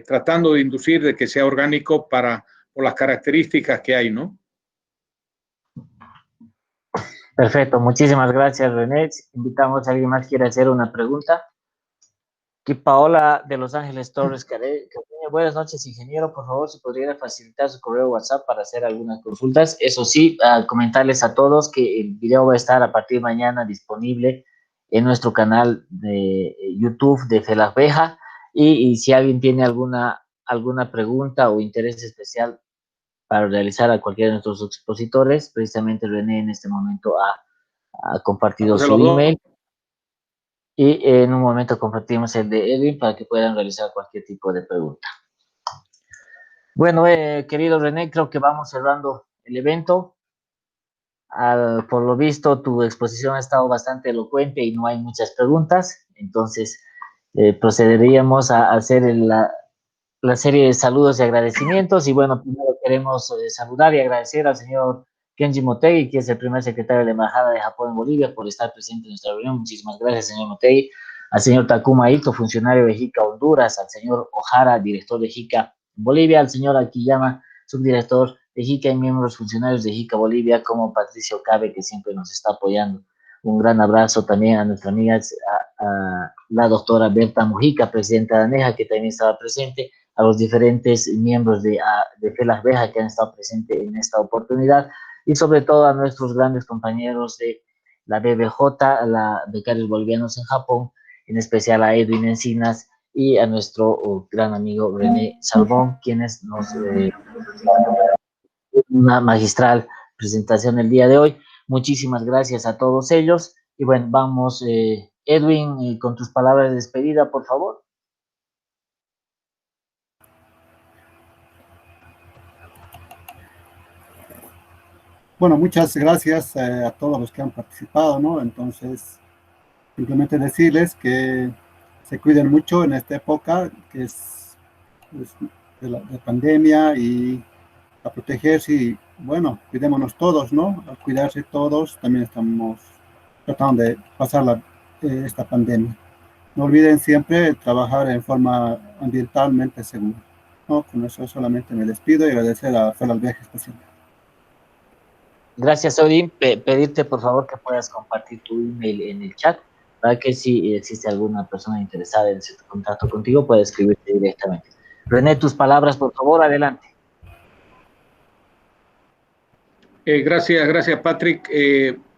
tratando de inducir de que sea orgánico por las características que hay, ¿no? Perfecto, muchísimas gracias, René. Invitamos a alguien más que quiera hacer una pregunta. Aquí Paola de Los Ángeles Torres Careño. Buenas noches, ingeniero. Por favor, si podría facilitar su correo WhatsApp para hacer algunas consultas. Eso sí, comentarles a todos que el video va a estar a partir de mañana disponible en nuestro canal de YouTube de Felasbeja. Y si alguien tiene alguna pregunta o interés especial para realizar a cualquiera de nuestros expositores, precisamente René en este momento ha compartido su email. Y en un momento compartimos el de Edwin para que puedan realizar cualquier tipo de pregunta. Bueno, querido René, creo que vamos cerrando el evento. Por lo visto, tu exposición ha estado bastante elocuente y no hay muchas preguntas. Entonces, procederíamos a hacer la serie de saludos y agradecimientos. Y bueno, primero queremos saludar y agradecer al señor Kenji Motegi, que es el primer secretario de la Embajada de Japón en Bolivia, por estar presente en nuestra reunión. Muchísimas gracias, señor Motegi. Al señor Takuma Ito, funcionario de JICA Honduras, al señor Ojara, director de JICA Bolivia, al señor Akiyama, subdirector de JICA y miembros funcionarios de JICA Bolivia, como Patricio Cabe, que siempre nos está apoyando. Un gran abrazo también a nuestra amiga, a la doctora Berta Mujica, presidenta de ANEJA, que también estaba presente, a los diferentes miembros de Felasbeja que han estado presentes en esta oportunidad, y sobre todo a nuestros grandes compañeros de la BBJ, la Becarios Bolivianos en Japón, en especial a Edwin Encinas y a nuestro gran amigo René Salmón, quienes nos una magistral presentación el día de hoy. Muchísimas gracias a todos ellos. Y bueno, vamos, Edwin, con tus palabras de despedida, por favor. Bueno, muchas gracias a todos los que han participado, ¿no? Entonces, simplemente decirles que se cuiden mucho en esta época, que es de pandemia, y a protegerse. Y bueno, cuidémonos todos, ¿no? Al cuidarse todos, también estamos tratando de pasar esta pandemia. No olviden siempre trabajar en forma ambientalmente segura. No, con eso solamente me despido y agradecer a Fernando Alveja especialmente. Gracias, Odín. Pedirte, por favor, que puedas compartir tu email en el chat, para que si existe alguna persona interesada en hacer contacto contigo, pueda escribirte directamente. René, tus palabras, por favor, adelante. Gracias, Patrick.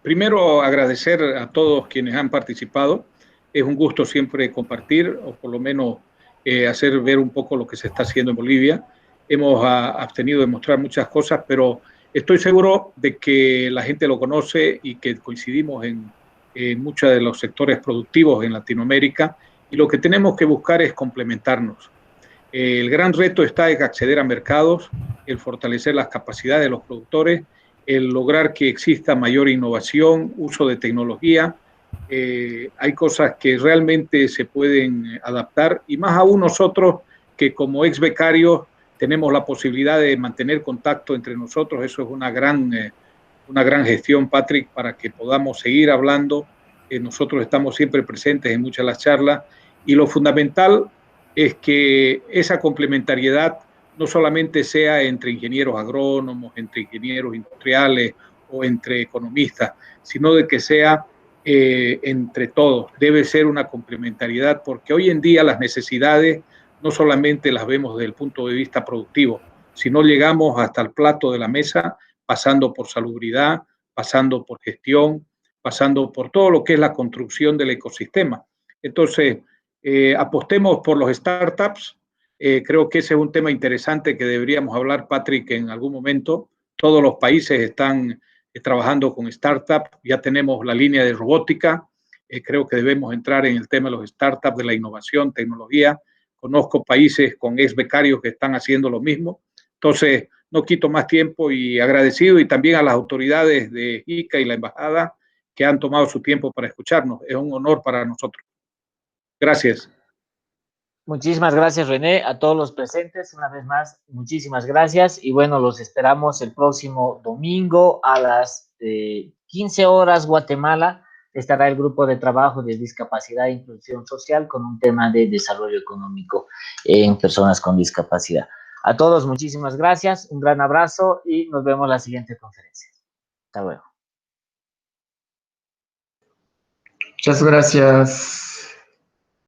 Primero, agradecer a todos quienes han participado. Es un gusto siempre compartir, o por lo menos hacer ver un poco lo que se está haciendo en Bolivia. Hemos abstenido de mostrar muchas cosas, pero estoy seguro de que la gente lo conoce y que coincidimos en muchos de los sectores productivos en Latinoamérica, y lo que tenemos que buscar es complementarnos. El gran reto está en acceder a mercados, el fortalecer las capacidades de los productores, el lograr que exista mayor innovación, uso de tecnología. Hay cosas que realmente se pueden adaptar, y más aún nosotros que como ex becarios tenemos la posibilidad de mantener contacto entre nosotros. Eso es una gran gestión, Patrick, para que podamos seguir hablando. Nosotros estamos siempre presentes en muchas de las charlas, y lo fundamental es que esa complementariedad no solamente sea entre ingenieros agrónomos, entre ingenieros industriales o entre economistas, sino de que sea entre todos. Debe ser una complementariedad, porque hoy en día las necesidades no solamente las vemos desde el punto de vista productivo, sino llegamos hasta el plato de la mesa, pasando por salubridad, pasando por gestión, pasando por todo lo que es la construcción del ecosistema. Entonces, apostemos por los startups. Creo que ese es un tema interesante que deberíamos hablar, Patrick, en algún momento. Todos los países están trabajando con startups. Ya tenemos la línea de robótica. Creo que debemos entrar en el tema de los startups, de la innovación, tecnología. Conozco países con ex becarios que están haciendo lo mismo. Entonces, no quito más tiempo, y agradecido, y también a las autoridades de ICA y la embajada que han tomado su tiempo para escucharnos. Es un honor para nosotros. Gracias. Muchísimas gracias, René. A todos los presentes, una vez más, muchísimas gracias. Y bueno, los esperamos el próximo domingo a las 15 horas, Guatemala. Estará el grupo de trabajo de discapacidad e inclusión social con un tema de desarrollo económico en personas con discapacidad. A todos, muchísimas gracias. Un gran abrazo y nos vemos en la siguiente conferencia. Hasta luego. Muchas gracias.